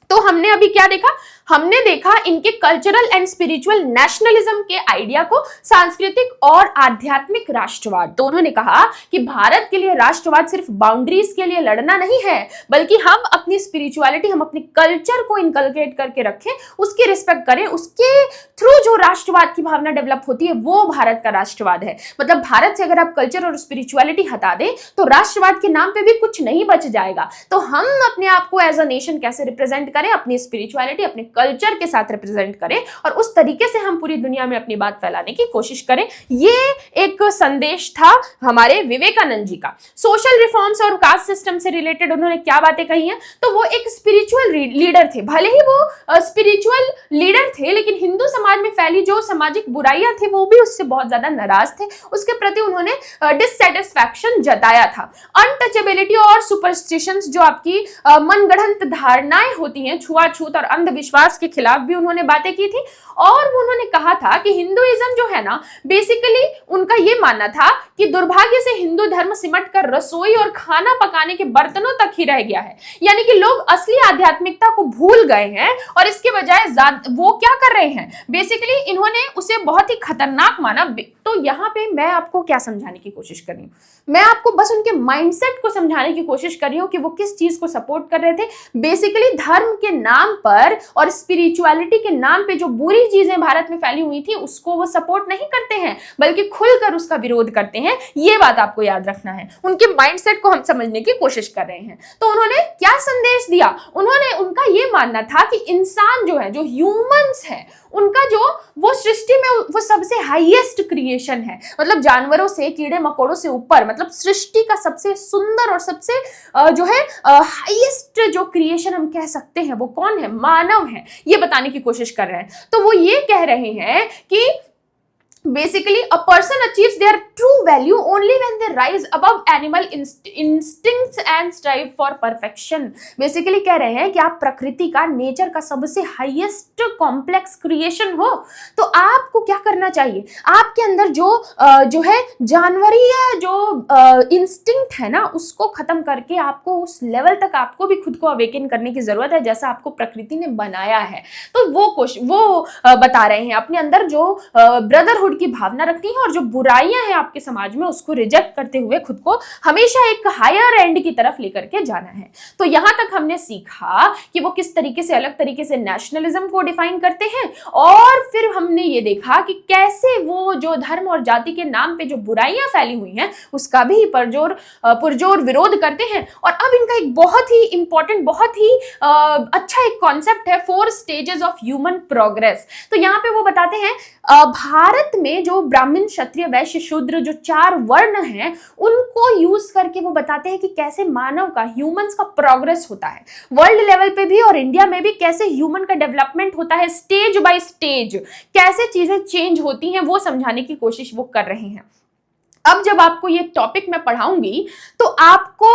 तो हमने अभी क्या देखा? हमने देखा इनके कल्चरल एंड स्पिरिचुअल नेशनलिज्म के आइडिया को, सांस्कृतिक और आध्यात्मिक राष्ट्रवाद। तो उन्होंने कहा कि भारत के लिए राष्ट्रवाद सिर्फ बाउंड्रीज के लिए लड़ना नहीं है, बल्कि हम अपनी स्पिरिचुअलिटी, हम अपने कल्चर को इनकलकेट करके रखें, उसकी रिस्पेक्ट करें, उसके थ्रू जो राष्ट्रवाद की भावना डेवलप होती है वो भारत का राष्ट्रवाद है। मतलब भारत से अगर आप कल्चर और स्पिरिचुअलिटी हटा दें तो राष्ट्रवाद के नाम पे भी कुछ नहीं बच जाएगा। तो हम अपने आप को एज अ नेशन कैसे रिप्रेजेंट करें, अपनी स्पिरिचुअलिटी, अपने कल्चर के साथ रिप्रेजेंट करें और उस तरीके से हम पूरी दुनिया में अपनी बात फैलाने की कोशिश करें। ये एक संदेश था हमारे विवेकानंद जी का। सोशल रिफॉर्म्स और कास्ट सिस्टम से रिलेटेड उन्होंने क्या बातें कही हैं? तो वो एक स्पिरिचुअल लीडर थे। भले ही वो स्पिरिचुअल लीडर थे, लेकिन हिंदू समाज में फैली जो सामाजिक बुराइयां थी वो भी उससे बहुत ज्यादा नाराज थे। उसके प्रति उन्होंने डिससैटिस्फैक्शन जताया था। अनटचेबिलिटी और सुपरस्टिशंस, जो आपकी मनगढ़ंत धारणाएं होती हैं, छुआछूत और अंधविश्वास के खिलाफ भी उन्होंने बातें की थी। और उन्होंने कहा था कि हिंदुइज्म जो है ना, बेसिकली उनका ये मानना था कि दुर्भाग्य से हिंदू धर्म सिमट कर रसोई और खाना पकाने के बर्तनों तक ही रह गया है। यानी कि लोग असली आध्यात्मिकता को भूल गए हैं और इसके बजाय वो क्या कर रहे हैं, बेसिकली इन्होंने उसे बहुत ही खतरनाक माना। तो यहाँ पे मैं आपको क्या समझाने की कोशिश कर रही हूँ? मैं आपको बस उनके माइंडसेट को समझाने की कोशिश कर रही हूँ कि वो किस चीज को सपोर्ट कर रहे थे। बेसिकली धर्म के नाम पर और स्पिरिचुअलिटी के नाम पे जो बुरी चीजें भारत में फैली हुई थी उसको वो सपोर्ट नहीं करते हैं, बल्कि खुलकर उसका विरोध करते हैं। ये बात आपको याद रखना है। उनके माइंडसेट को हम समझने की कोशिश कर रहे हैं। तो उन्होंने क्या संदेश दिया? उनका ये मानना था कि इंसान जो है, जो ह्यूमंस है, उनका जो वो सृष्टि में वो सबसे हाईएस्ट क्रिएशन है। मतलब जानवरों से, कीड़े मकोड़ों से ऊपर, मतलब सृष्टि का सबसे सुंदर और सबसे जो है हाईएस्ट जो क्रिएशन हम कह सकते हैं वो कौन है? मानव है। ये बताने की कोशिश कर रहे हैं। तो वो ये कह रहे हैं कि basically a person achieves their true value only when they rise above animal instincts and strive for perfection। Basically कह रहे हैं कि आप प्रकृति का, नेचर का सबसे हाईएस्ट कॉम्प्लेक्स क्रिएशन हो, तो आपको क्या करना चाहिए? आपके अंदर जो है जानवरीय जो इंस्टिंक्ट है ना, उसको खत्म करके आपको उस लेवल तक आपको भी खुद को अवेकन करने की जरूरत है जैसा आपको प्रकृति ने बनाया है। तो वो बता रहे हैं अपने अंदर जो ब्रदरहुड की भावना रखनी है और जो बुराइयां हैं आपके समाज में उसको रिजेक्ट करते हुए खुद को हमेशा एक हायर एंड की तरफ लेकर के जाना है। तो यहां तक हमने सीखा कि वो किस तरीके से, अलग तरीके से नेशनलिज्म को डिफाइन करते हैं, और फिर हमने ये देखा कि कैसे वो जो धर्म और जाति के नाम पे जो बुराइयां फैली हुई हैं उसका भी पुरजोर विरोध करते हैं। और अब इनका एक बहुत ही इंपॉर्टेंट, बहुत ही अच्छा एक कॉन्सेप्ट है, 4 स्टेजेस ऑफ ह्यूमन प्रोग्रेस। तो यहाँ पे वो बताते हैं भारत में जो ब्राह्मण, क्षत्रिय, वैश्य, शूद्र जो 4 वर्ण हैं उनको यूज करके वो बताते हैं कि कैसे मानव का, ह्यूमंस का प्रोग्रेस होता है वर्ल्ड लेवल पे भी और इंडिया में भी, कैसे ह्यूमन का डेवलपमेंट होता है स्टेज बाय स्टेज, कैसे चीजें चेंज होती हैं, वो समझाने की कोशिश वो कर रहे हैं। अब जब आपको ये टॉपिक मैं पढ़ाऊंगी तो आपको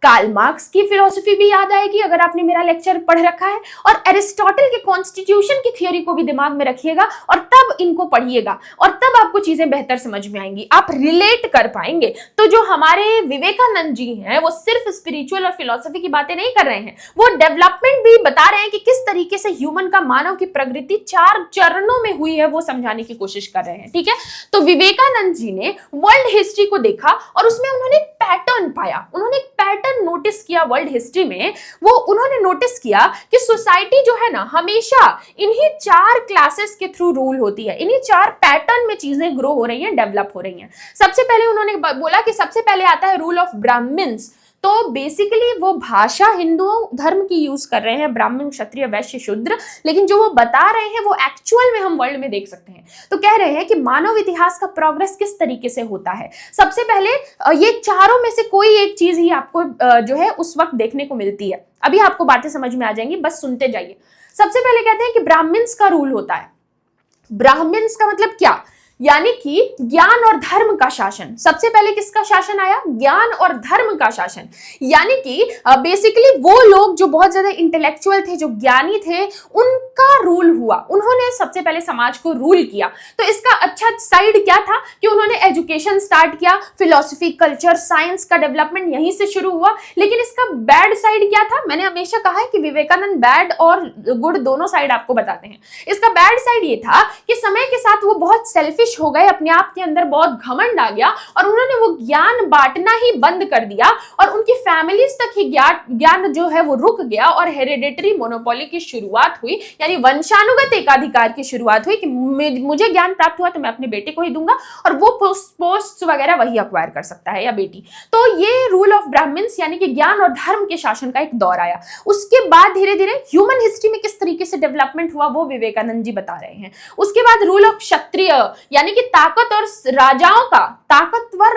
कार्ल मार्क्स की फिलॉसफी भी याद आएगी अगर आपने मेरा लेक्चर पढ़ रखा है, और एरिस्टोटल के कॉन्स्टिट्यूशन की थियोरी को भी दिमाग में रखिएगा और तब इनको पढ़िएगा और तब आपको चीजें बेहतर समझ में आएंगी, आप रिलेट कर पाएंगे। तो जो हमारे विवेकानंद जी हैं वो सिर्फ स्पिरिचुअल और फिलॉसफी की बातें नहीं कर रहे हैं, वो डेवलपमेंट भी बता रहे हैं कि किस तरीके से ह्यूमन का, मानव की प्रगति 4 चरणों में हुई है, वो समझाने की कोशिश कर रहे हैं। ठीक है, तो विवेकानंद जी ने वर्ल्ड हिस्ट्री को देखा और उसमें उन्होंने एक पैटर्न पाया, उन्होंने एक पैटर्न नोटिस किया वर्ल्ड हिस्ट्री में। वो उन्होंने नोटिस किया कि सोसाइटी जो है ना हमेशा इन्हीं 4 क्लासेस के थ्रू रूल होती है, इन्हीं 4 पैटर्न में चीजें ग्रो हो रही हैं, डेवलप हो रही हैं। सबसे पहले उन्होंने बोला कि सबसे पहले आता है रूल ऑफ ब्राह्मण्स। तो बेसिकली वो भाषा हिंदू धर्म की यूज कर रहे हैं, ब्राह्मण क्षत्रिय वैश्य शूद्र, लेकिन जो वो बता रहे हैं वो एक्चुअल में हम वर्ल्ड में देख सकते हैं। तो कह रहे हैं कि मानव इतिहास का प्रोग्रेस किस तरीके से होता है। सबसे पहले ये चारों में से कोई एक चीज ही आपको जो है उस वक्त देखने को मिलती है। अभी आपको बातें समझ में आ जाएंगी, बस सुनते जाइए। सबसे पहले कहते हैं कि ब्राह्मण्स का रूल होता है। ब्राह्मण्स का मतलब क्या, यानी कि ज्ञान और धर्म का शासन। सबसे पहले किसका शासन आया, ज्ञान और धर्म का शासन। यानी कि बेसिकली वो लोग जो बहुत ज्यादा इंटेलेक्चुअल थे, जो ज्ञानी थे, उनका रूल हुआ। उन्होंने सबसे पहले समाज को रूल किया। तो इसका अच्छा साइड क्या था कि उन्होंने एजुकेशन स्टार्ट किया, फिलॉसफी, कल्चर, साइंस का डेवलपमेंट यहीं से शुरू हुआ। लेकिन इसका बैड साइड क्या था, मैंने हमेशा कहा है कि विवेकानंद बैड और गुड दोनों साइड आपको बताते हैं। इसका बैड साइड ये था कि समय के साथ वो बहुत सेल्फिश हो गए, अपने आप के अंदर बहुत घमंड आ गया और उन्होंने वो ज्ञान बांटना ही बंद कर दिया और उनकी फैमिलीज तक ही ज्ञान जो है वो रुक गया और हेरिडेटरी मोनोपोली की शुरुआत हुई, यानी वंशानुगत एकाधिकार की शुरुआत हुई कि मुझे ज्ञान प्राप्त हुआ तो मैं अपने बेटे को ही दूंगा और वो पोस्ट वगैरह वही अक्वायर कर सकता है या बेटी। तो ये रूल ऑफ ब्राह्मण्स यानी कि ज्ञान और धर्म के शासन का एक दौर आया। उसके बाद धीरे धीरे ह्यूमन हिस्ट्री में किस तरीके से डेवलपमेंट हुआ वो विवेकानंद जी बता रहे हैं। उसके बाद रूल ऑफ क्षत्रिय यानी कि ताकतवर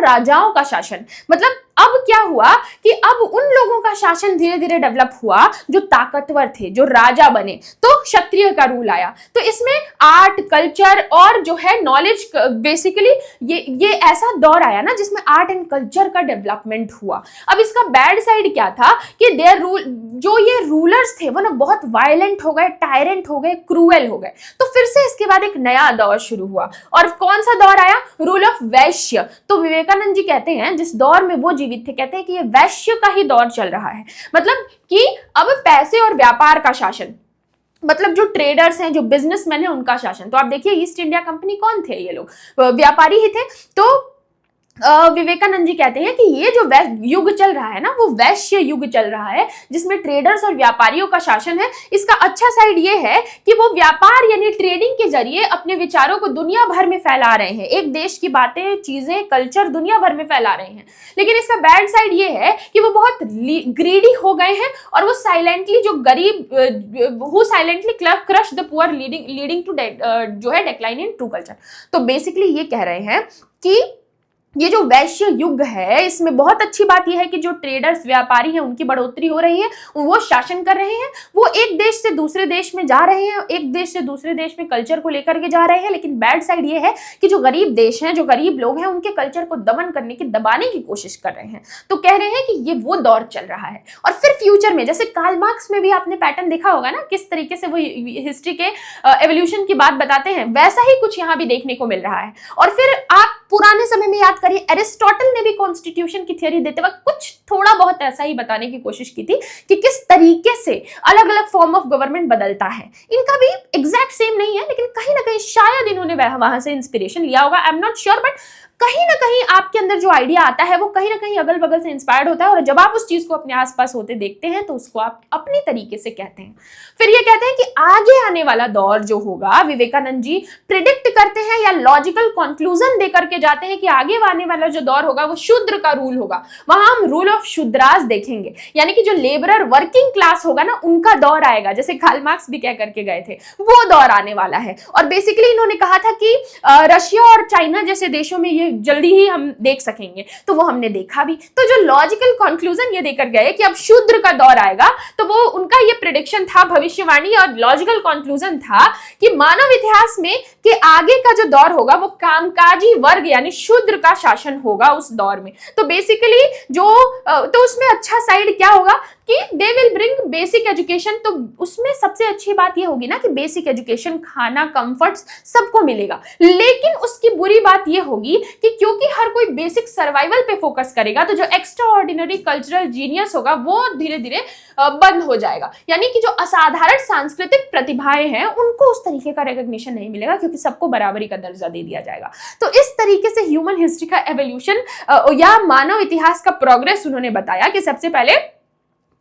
राजाओं का शासन। मतलब अब क्या हुआ कि अब उन लोगों का शासन धीरे धीरे डेवलप हुआ जो ताकतवर थे, जो राजा बने, तो क्षत्रिय का रूल आया। तो इसमें आर्ट, कल्चर और जो है नॉलेज, बेसिकली ये ऐसा दौर आया ना जिसमें आर्ट एंड कल्चर का डेवलपमेंट हुआ। अब इसका बैड साइड क्या था कि जो ये रूलर्स थे वो ना बहुत वायलेंट हो गए, टायरेंट हो गए, क्रूएल हो गए। तो फिर से इसके बाद एक नया दौर शुरू हुआ और कौन सा दौर आया, रूल ऑफ वैश्य। तो विवेकानंद जी कहते हैं जिस दौर में वो जीवित थे, कहते हैं कि ये वैश्य का ही दौर चल रहा है। मतलब कि अब पैसे और व्यापार का शासन, मतलब जो ट्रेडर्स हैं, जो बिजनेसमैन हैं, उनका शासन। तो आप देखिए ईस्ट इंडिया कंपनी कौन थे, ये लोग व्यापारी ही थे। तो विवेकानंद जी कहते हैं कि ये जो युग चल रहा है ना वो वैश्य युग चल रहा है जिसमें ट्रेडर्स और व्यापारियों का शासन है। इसका अच्छा साइड ये है कि वो व्यापार यानी ट्रेडिंग के जरिए अपने विचारों को दुनिया भर में फैला रहे हैं, एक देश की बातें, चीजें, कल्चर दुनिया भर में फैला रहे हैं। लेकिन इसका बैड साइड ये है कि वो बहुत ग्रीडी हो गए हैं और वो साइलेंटली जो गरीब who silently crush the poor leading to जो है डिक्लाइन इन ट्रू कल्चर। तो बेसिकली ये कह रहे हैं कि ये जो वैश्य युग है इसमें बहुत अच्छी बात यह है कि जो ट्रेडर्स, व्यापारी हैं, उनकी बढ़ोतरी हो रही है, वो शासन कर रहे हैं, वो एक देश से दूसरे देश में जा रहे हैं, एक देश से दूसरे देश में कल्चर को लेकर के जा रहे हैं। लेकिन बैड साइड ये है कि जो गरीब देश हैं, जो गरीब लोग हैं, उनके कल्चर को दमन करने की, दबाने की कोशिश कर रहे हैं। तो कह रहे हैं कि ये वो दौर चल रहा है। और फिर फ्यूचर में, जैसे कार्ल मार्क्स में भी आपने पैटर्न देखा होगा ना, किस तरीके से वो हिस्ट्री के एवोल्यूशन की बात बताते हैं, वैसा ही कुछ यहाँ भी देखने को मिल रहा है। और फिर आप पुराने समय में याद करिए, एरिस्टोटल ने भी कॉन्स्टिट्यूशन की थ्योरी देते वक्त कुछ थोड़ा बहुत ऐसा ही बताने की कोशिश की थी कि किस तरीके से अलग अलग फॉर्म ऑफ गवर्नमेंट बदलता है। इनका भी एग्जैक्ट सेम नहीं है, लेकिन कहीं ना कहीं शायद इन्होंने वहां से इंस्पिरेशन लिया होगा, I am not sure, but कहीं ना कहीं आपके अंदर जो आइडिया आता है वो कहीं ना कहीं अगल बगल से इंस्पायर्ड होता है और जब आप उस चीज को अपने आसपास होते देखते हैं तो उसको आप अपनी तरीके से कहते हैं। फिर ये कहते हैं कि आगे आने वाला दौर जो होगा, विवेकानंद जी प्रिडिक्ट करते हैं या लॉजिकल कंक्लूजन देकर के जाते हैं कि आगे आने वाला जो दौर होगा वो शूद्र का रूल होगा। वहां हम रूल ऑफ शूद्रास देखेंगे, यानी कि जो लेबरर वर्किंग क्लास होगा ना उनका दौर आएगा, जैसे कार्ल मार्क्स भी कह करके गए थे, वो दौर आने वाला है। और बेसिकली इन्होंने कहा था कि रशिया और चाइना जैसे देशों में ये जल्दी ही हम देख सकेंगे, तो वो हमने देखा भी। तो जो लॉजिकल कंक्लूजन ये देकर गए कि अब शूद्र का दौर आएगा, तो वो उनका ये प्रेडिक्शन था, भविष्यवाणी और लॉजिकल कंक्लूजन था कि मानव इतिहास में कि आगे का जो दौर होगा वो कामकाजी वर्ग यानी शूद्र का शासन होगा उस दौर में। तो बेसिकली तो उसमें अच्छा साइड क्या होगा कि they will bring basic education. तो उसमें सबसे अच्छी बात ये होगी ना कि बेसिक एजुकेशन, खाना, कंफर्ट्स सबको मिलेगा। लेकिन उसकी बुरी बात ये होगी कि क्योंकि हर कोई बेसिक सर्वाइवल पे फोकस करेगा तो जो एक्स्ट्रा ऑर्डिनरी कल्चरल जीनियस होगा वो धीरे धीरे बंद हो जाएगा, यानी कि जो असाधारण सांस्कृतिक प्रतिभाएं हैं उनको उस तरीके का रिकॉग्निशन नहीं मिलेगा क्योंकि सबको बराबरी का दर्जा दे दिया जाएगा। तो इस तरीके से ह्यूमन हिस्ट्री का एवोल्यूशन या मानव इतिहास का प्रोग्रेस उन्होंने बताया कि सबसे पहले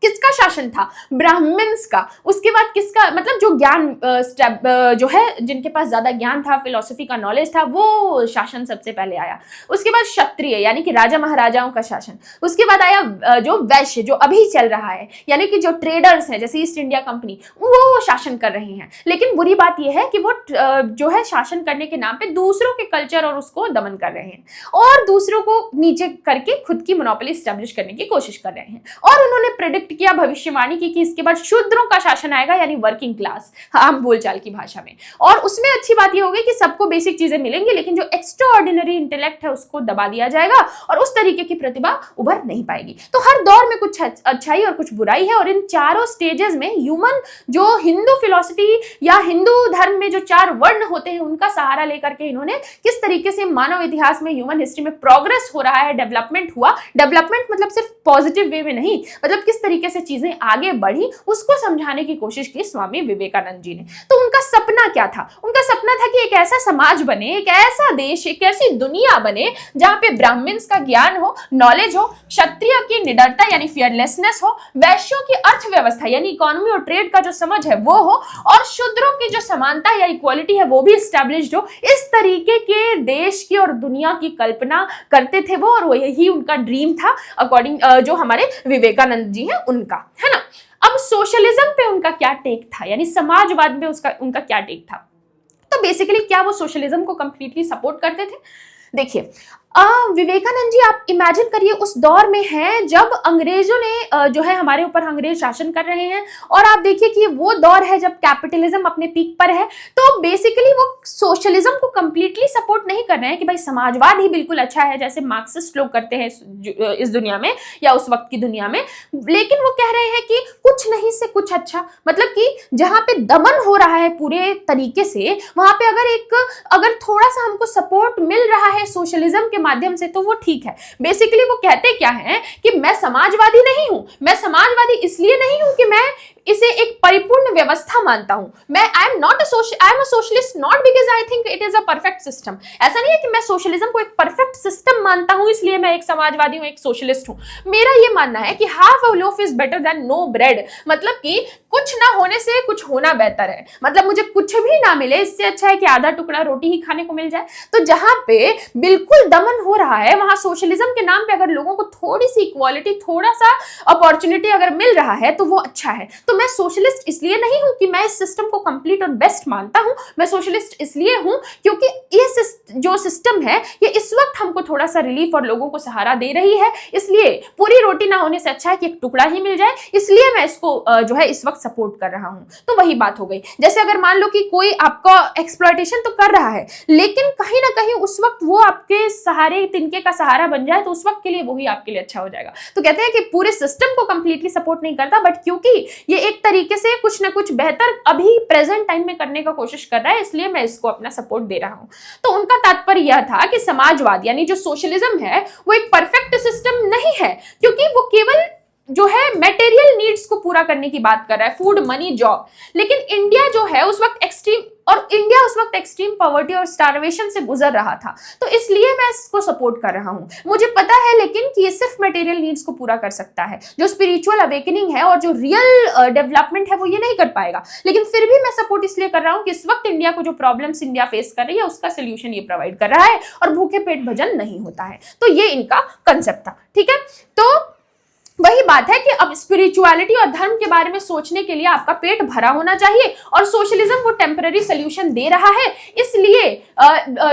किसका शासन था? ब्राह्मण्स का। उसके बाद किसका, मतलब जो ज्ञान जो है, जिनके पास ज्यादा ज्ञान था, फिलोसफी का नॉलेज था, वो शासन सबसे पहले आया। उसके बाद क्षत्रिय यानी कि राजा महाराजाओं का शासन। उसके बाद आया जो वैश्य, जो अभी चल रहा है, यानी कि जो ट्रेडर्स हैं जैसे ईस्ट इंडिया कंपनी, वो शासन कर रहे हैं। लेकिन बुरी बात यह है कि वो जो है शासन करने के नाम पे दूसरों के कल्चर और उसको दमन कर रहे हैं और दूसरों को नीचे करके खुद की मोनोपोली स्टैब्लिश करने की कोशिश कर रहे हैं। और उन्होंने प्रेडिक्ट किया, भविष्यवाणी की कि इसके बाद शूद्रों का शासन आएगा, यानी वर्किंग क्लास, आम बोलचाल की भाषा में। और उसमें अच्छी बात यह होगी कि सबको बेसिक चीजें मिलेंगी, लेकिन जो एक्स्ट्रा ऑर्डिनरी इंटेलेक्ट है उसको दबा दिया जाएगा और उस तरीके की प्रतिभा उभर नहीं पाएगी। तो हर दौर में कुछ अच्छाई और कुछ बुराई है, और इन चारों स्टेजेस में ह्यूमन जो हिंदू फिलॉसफी या हिंदू धर्म में जो 4 वर्ण होते हैं उनका सहारा लेकर के इन्होंने किस तरीके से मानव इतिहास में, ह्यूमन हिस्ट्री में प्रोग्रेस हो रहा है, डेवलपमेंट हुआ। डेवलपमेंट मतलब सिर्फ पॉजिटिव वे में नहीं, मतलब किस तरीके से चीजें आगे बढ़ी उसको समझाने की कोशिश की स्वामी विवेकानंद जी ने। तो उनका सपना क्या था? उनका सपना था कि एक ऐसा समाज बने, एक ऐसा देश, एक ऐसी दुनिया बने जहां पे ब्राह्मण्स का ज्ञान हो, नॉलेज हो, क्षत्रिय की निडरता यानी फियरलेसनेस हो, वैश्यों की अर्थव्यवस्था यानी इकोनॉमी और ट्रेड का जो समझ है वो हो, और शूद्रों की जो समानता या इक्वालिटी है वो भी एस्टैब्लिश्ड हो। इस तरीके के देश की और दुनिया की कल्पना करते थे वो, और यही उनका ड्रीम था अकॉर्डिंग जो हमारे विवेकानंद जी हैं उनका, है ना। अब सोशलिज्म पे उनका क्या टेक था, यानी समाजवाद पे उनका क्या टेक था? तो बेसिकली क्या वो सोशलिज्म को कंप्लीटली सपोर्ट करते थे? देखिए, विवेकानंद जी आप इमेजिन करिए उस दौर में हैं जब अंग्रेजों ने जो है हमारे ऊपर अंग्रेज शासन कर रहे हैं, और आप देखिए कि वो दौर है जब कैपिटलिज्म अपने पीक पर है। तो बेसिकली वो सोशलिज्म को कंप्लीटली सपोर्ट नहीं कर रहे हैं कि भाई समाजवाद ही बिल्कुल अच्छा है जैसे मार्क्सिस्ट लोग करते हैं इस दुनिया में या उस वक्त की दुनिया में, लेकिन वो कह रहे हैं कि कुछ नहीं से कुछ अच्छा, मतलब कि जहां पे दमन हो रहा है पूरे तरीके से, वहां पे अगर थोड़ा सा हमको सपोर्ट मिल रहा है सोशलिज्म के माध्यम से तो वो ठीक है। बेसिकली वो कहते क्या हैं कि मैं समाजवादी नहीं हूं, मैं समाजवादी इसलिए नहीं हूं कि मैं इसे एक परिपूर्ण व्यवस्था मानता हूं। I am a socialist not because I think it is a perfect system. ऐसा नहीं है कि मैं सोशलिज्म को एक परफेक्ट सिस्टम मानता हूं इसलिए मैं एक समाजवादी हूं, एक सोशलिस्ट हूं। मेरा ये मानना है कि half a loaf is better than no bread, मतलब कि कुछ ना होने से कुछ होना बेहतर है। मतलब मुझे कुछ भी ना मिले, इससे अच्छा है कि आधा टुकड़ा रोटी ही खाने को मिल जाए। तो जहां पे बिल्कुल दमन हो रहा है वहां सोशलिज्म के नाम पे अगर लोगों को थोड़ी सी इक्वालिटी, थोड़ा सा अपॉर्चुनिटी अगर मिल रहा है तो वो अच्छा है। तो मैं सोशलिस्ट इसलिए नहीं हूं कि मैं इस सिस्टम को कंप्लीट और बेस्ट मानता हूं, मैं सोशलिस्ट इसलिए हूं क्योंकि ये जो सिस्टम है ये इस वक्त हमको थोड़ा सा रिलीफ और लोगों को सहारा दे रही है, इसलिए पूरी रोटी ना होने से अच्छा है कि एक टुकड़ा ही मिल जाए, इसलिए मैं इसको जो है इस वक्त सपोर्ट कर रहा हूं। तो वही बात हो गई, जैसे अगर मान लो कि कोई आपका एक्सप्लॉयटेशन तो कर रहा है लेकिन कहीं ना कहीं उस वक्त वो आपके सहारे, तिनके का सहारा बन जाए तो उस वक्त के लिए वही आपके लिए अच्छा हो जाएगा। तो कहते हैं कि पूरे सिस्टम को कंप्लीटली सपोर्ट नहीं करता, बट क्योंकि ये एक तरीके से कुछ ना कुछ बेहतर अभी प्रेजेंट टाइम में करने का कोशिश कर रहा है, इसलिए मैं इसको अपना सपोर्ट दे रहा हूं। तो उनका तात्पर्य यह था कि समाजवाद यानी जो सोशलिज्म है वो एक परफेक्ट सिस्टम नहीं है, क्योंकि वो केवल जो है मटेरियल नीड्स को पूरा करने की बात कर रहा है, फूड, मनी, जॉब। लेकिन इंडिया जो है उस वक्त एक्सट्रीम पॉवर्टी और स्टारवेशन से गुजर रहा था, तो इसलिए मैं इसको सपोर्ट कर रहा हूं। मुझे पता है लेकिन कि ये सिर्फ मटेरियल नीड्स को पूरा कर सकता है, जो स्पिरिचुअल अवेकनिंग है और जो रियल डेवलपमेंट है वो ये नहीं कर पाएगा। लेकिन फिर भी मैं सपोर्ट इसलिए कर रहा हूं कि इस वक्त इंडिया को जो प्रॉब्लम्स इंडिया फेस कर रही है उसका सोल्यूशन ये प्रोवाइड कर रहा है और भूखे पेट भजन नहीं होता है। तो ये इनका कंसेप्ट था, ठीक है। तो वही बात है कि अब स्पिरिचुअलिटी और धर्म के बारे में सोचने के लिए आपका पेट भरा होना चाहिए, और सोशलिज्म वो टेम्पररी सोल्यूशन दे रहा है, इसलिए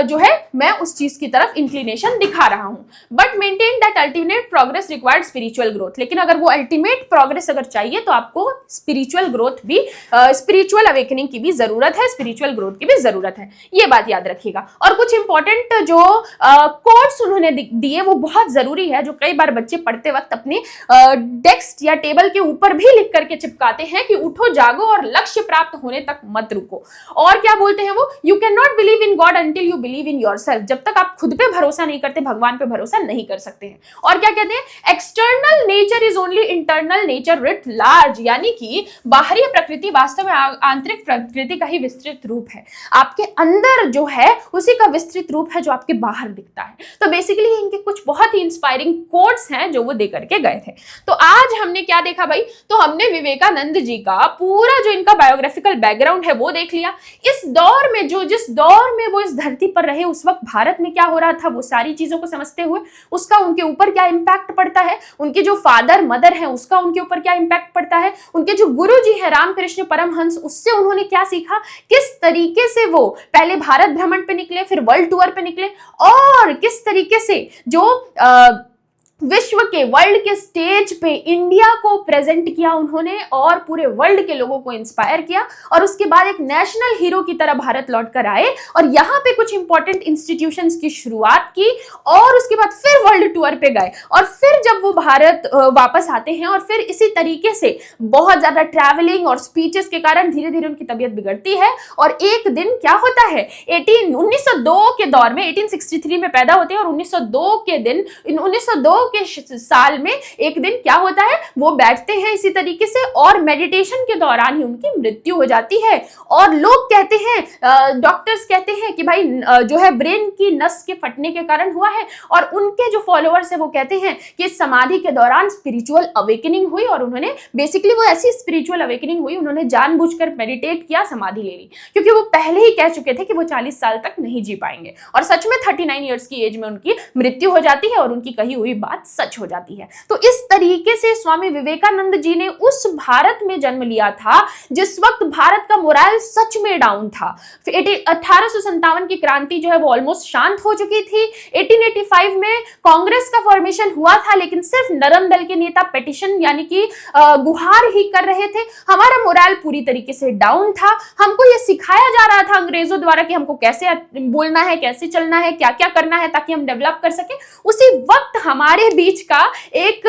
जो है मैं उस चीज की तरफ इंक्लिनेशन दिखा रहा हूं। But maintain that ultimate progress required spiritual growth. लेकिन अगर वो अल्टीमेट प्रोग्रेस अगर चाहिए तो आपको स्पिरिचुअल ग्रोथ भी, स्पिरिचुअल अवेकनिंग की भी जरूरत है, स्पिरिचुअल ग्रोथ की भी जरूरत है, ये बात याद रखिएगा। और कुछ इंपॉर्टेंट जो कोट्स उन्होंने दिए वो बहुत जरूरी है, जो कई बार बच्चे पढ़ते वक्त अपने डेस्क या टेबल के ऊपर भी लिख करके चिपकाते हैं कि उठो जागो और लक्ष्य प्राप्त होने तक मत रुको। और क्या बोलते हैं वो, you can not believe in God until you believe in yourself. जब तक आप खुद पे भरोसा नहीं करते भगवान पे भरोसा नहीं कर सकते हैं। और क्या कहते हैं, external nature is only internal nature writ large, यानी कि बाहरी प्रकृति वास्तव में आंतरिक प्रकृति का ही विस्तृत रूप है। आपके अंदर जो है उसी का विस्तृत रूप है जो आपके बाहर दिखता है। तो बेसिकली इनके कुछ बहुत ही इंस्पायरिंग कोट्स हैं जो वो दे करके गए थे। तो आज हमने क्या देखा भाई, तो हमने विवेकानंद जी का पूरा जो इनका बायोग्राफिकल बैकग्राउंड है वो देख लिया। इस दौर में जिस दौर में वो इस धरती पर रहे उस वक्त भारत में क्या हो रहा था वो सारी चीजों को समझते हुए उसका उनके ऊपर क्या इंपैक्ट पड़ता है, उनके जो फादर मदर है उसका उनके ऊपर क्या इंपैक्ट पड़ता है, उनके जो गुरु जी है रामकृष्ण परमहंस उससे उन्होंने क्या सीखा, किस तरीके से वो पहले भारत भ्रमण पे निकले फिर वर्ल्ड टूर पे निकले, और किस तरीके से जो विश्व के वर्ल्ड के स्टेज पे इंडिया को प्रेजेंट किया उन्होंने और पूरे वर्ल्ड के लोगों को इंस्पायर किया, और उसके बाद एक नेशनल हीरो की तरह भारत लौट कर आए और यहाँ पे कुछ इंपॉर्टेंट इंस्टीट्यूशंस की शुरुआत की, और उसके बाद फिर वर्ल्ड टूर पे गए, और फिर जब वो भारत वापस आते हैं और फिर इसी तरीके से बहुत ज्यादा ट्रैवलिंग और स्पीचेस के कारण धीरे धीरे उनकी तबीयत बिगड़ती है, और एक दिन क्या होता है 1902 के दौर में 1863 में पैदा होते हैं और 1902 के दिन 1902 के साल में एक दिन क्या होता है वो बैठते हैं इसी तरीके से और मेडिटेशन के दौरान ही उनकी मृत्यु हो जाती है। और लोग कहते हैं, डॉक्टर्स कहते हैं कि भाई जो है ब्रेन की नस के फटने के कारण हुआ है, और उनके जो फॉलोअर्स है वो कहते हैं कि समाधि के दौरान स्पिरिचुअल अवेकनिंग हुई और उन्होंने बेसिकली वो ऐसी स्पिरिचुअल अवेकनिंग हुई, उन्होंने जानबूझकर मेडिटेट किया, समाधि ले ली, क्योंकि वो पहले ही कह चुके थे कि वो 40 साल तक नहीं जी पाएंगे, और सच में 39 ईयर्स की एज में उनकी मृत्यु हो जाती है और उनकी कही हुई बात सच हो जाती है। तो इस तरीके से स्वामी विवेकानंद जी ने उस भारत में जन्म लिया था जिस वक्त भारत का मोरल सच में डाउन था। 1857 की क्रांति जो है वो ऑलमोस्ट शांत हो चुकी थी। 1885 में कांग्रेस का फॉर्मेशन हुआ था, लेकिन सिर्फ नरम दल के नेता पेटिशन यानी कि गुहार ही कर रहे थे। हमारा मोरल पूरी तरीके से डाउन था। हमको ये सिखाया जा रहा था अंग्रेजों द्वारा कि हमको कैसे बोलना है, कैसे चलना है, क्या क्या करना है ताकि हम डेवलप कर सके। उसी वक्त हमारे बीच का एक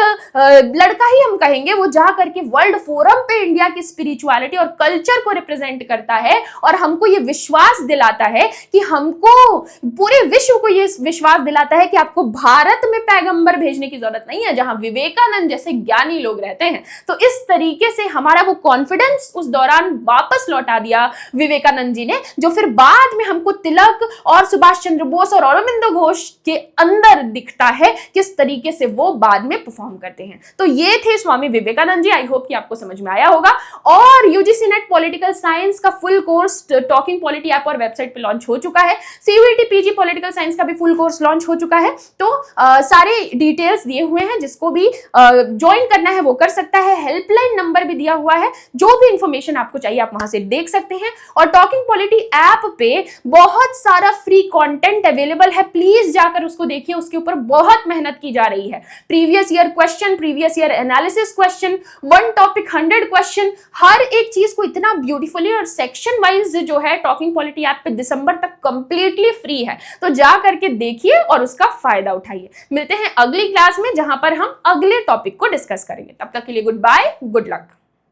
लड़का ही हम कहेंगे, वो जा करके वर्ल्ड फोरम पे इंडिया की स्पिरिचुअलिटी और कल्चर को रिप्रेजेंट करता है और हमको ये विश्वास दिलाता है कि हमको पूरे विश्व को ये विश्वास दिलाता है कि आपको भारत में पैगंबर भेजने की जरूरत नहीं है जहां विवेकानंद जैसे ज्ञानी लोग रहते हैं। तो इस तरीके से हमारा वो कॉन्फिडेंस उस दौरान वापस लौटा दिया विवेकानंद जी ने, जो फिर बाद में हमको तिलक और सुभाष चंद्र बोस और अरविंदो घोष के अंदर दिखता है, किस तरीके से वो बाद में परफॉर्म करते हैं। तो ये थे स्वामी विवेकानंद जी। आई होप कि आपको समझ में आया होगा। और यूजीसी नेट पॉलिटिकल साइंस का full course talking polity app और वेबसाइट पे लॉन्च हो चुका है। सीयूईटी पीजी पॉलिटिकल साइंस का भी फुल कोर्स लॉन्च हो चुका है। तो सारे डिटेल्स दिए हुए हैं, जिसको भी ज्वाइन करना है वो कर सकता है। हेल्पलाइन नंबर भी दिया हुआ है, जो भी इंफॉर्मेशन आपको चाहिए आप वहां से देख सकते हैं। और टॉकिंग पॉलिटी ऐप पे बहुत सारा फ्री कंटेंट अवेलेबल है, प्लीज जाकर उसको देखिए। उसके ऊपर बहुत मेहनत की जा रही है। Previous year question, previous year analysis question, one topic 100 question, हर एक चीज को इतना ब्यूटीफुली और सेक्शन वाइज जो है टॉकिंग पॉलिटी ऐप पे दिसंबर तक कंप्लीटली फ्री है। तो जा करके देखिए और उसका फायदा उठाइए। मिलते हैं अगली क्लास में जहां पर हम अगले टॉपिक को डिस्कस करेंगे। तब तक के लिए गुड बाय, गुड लक।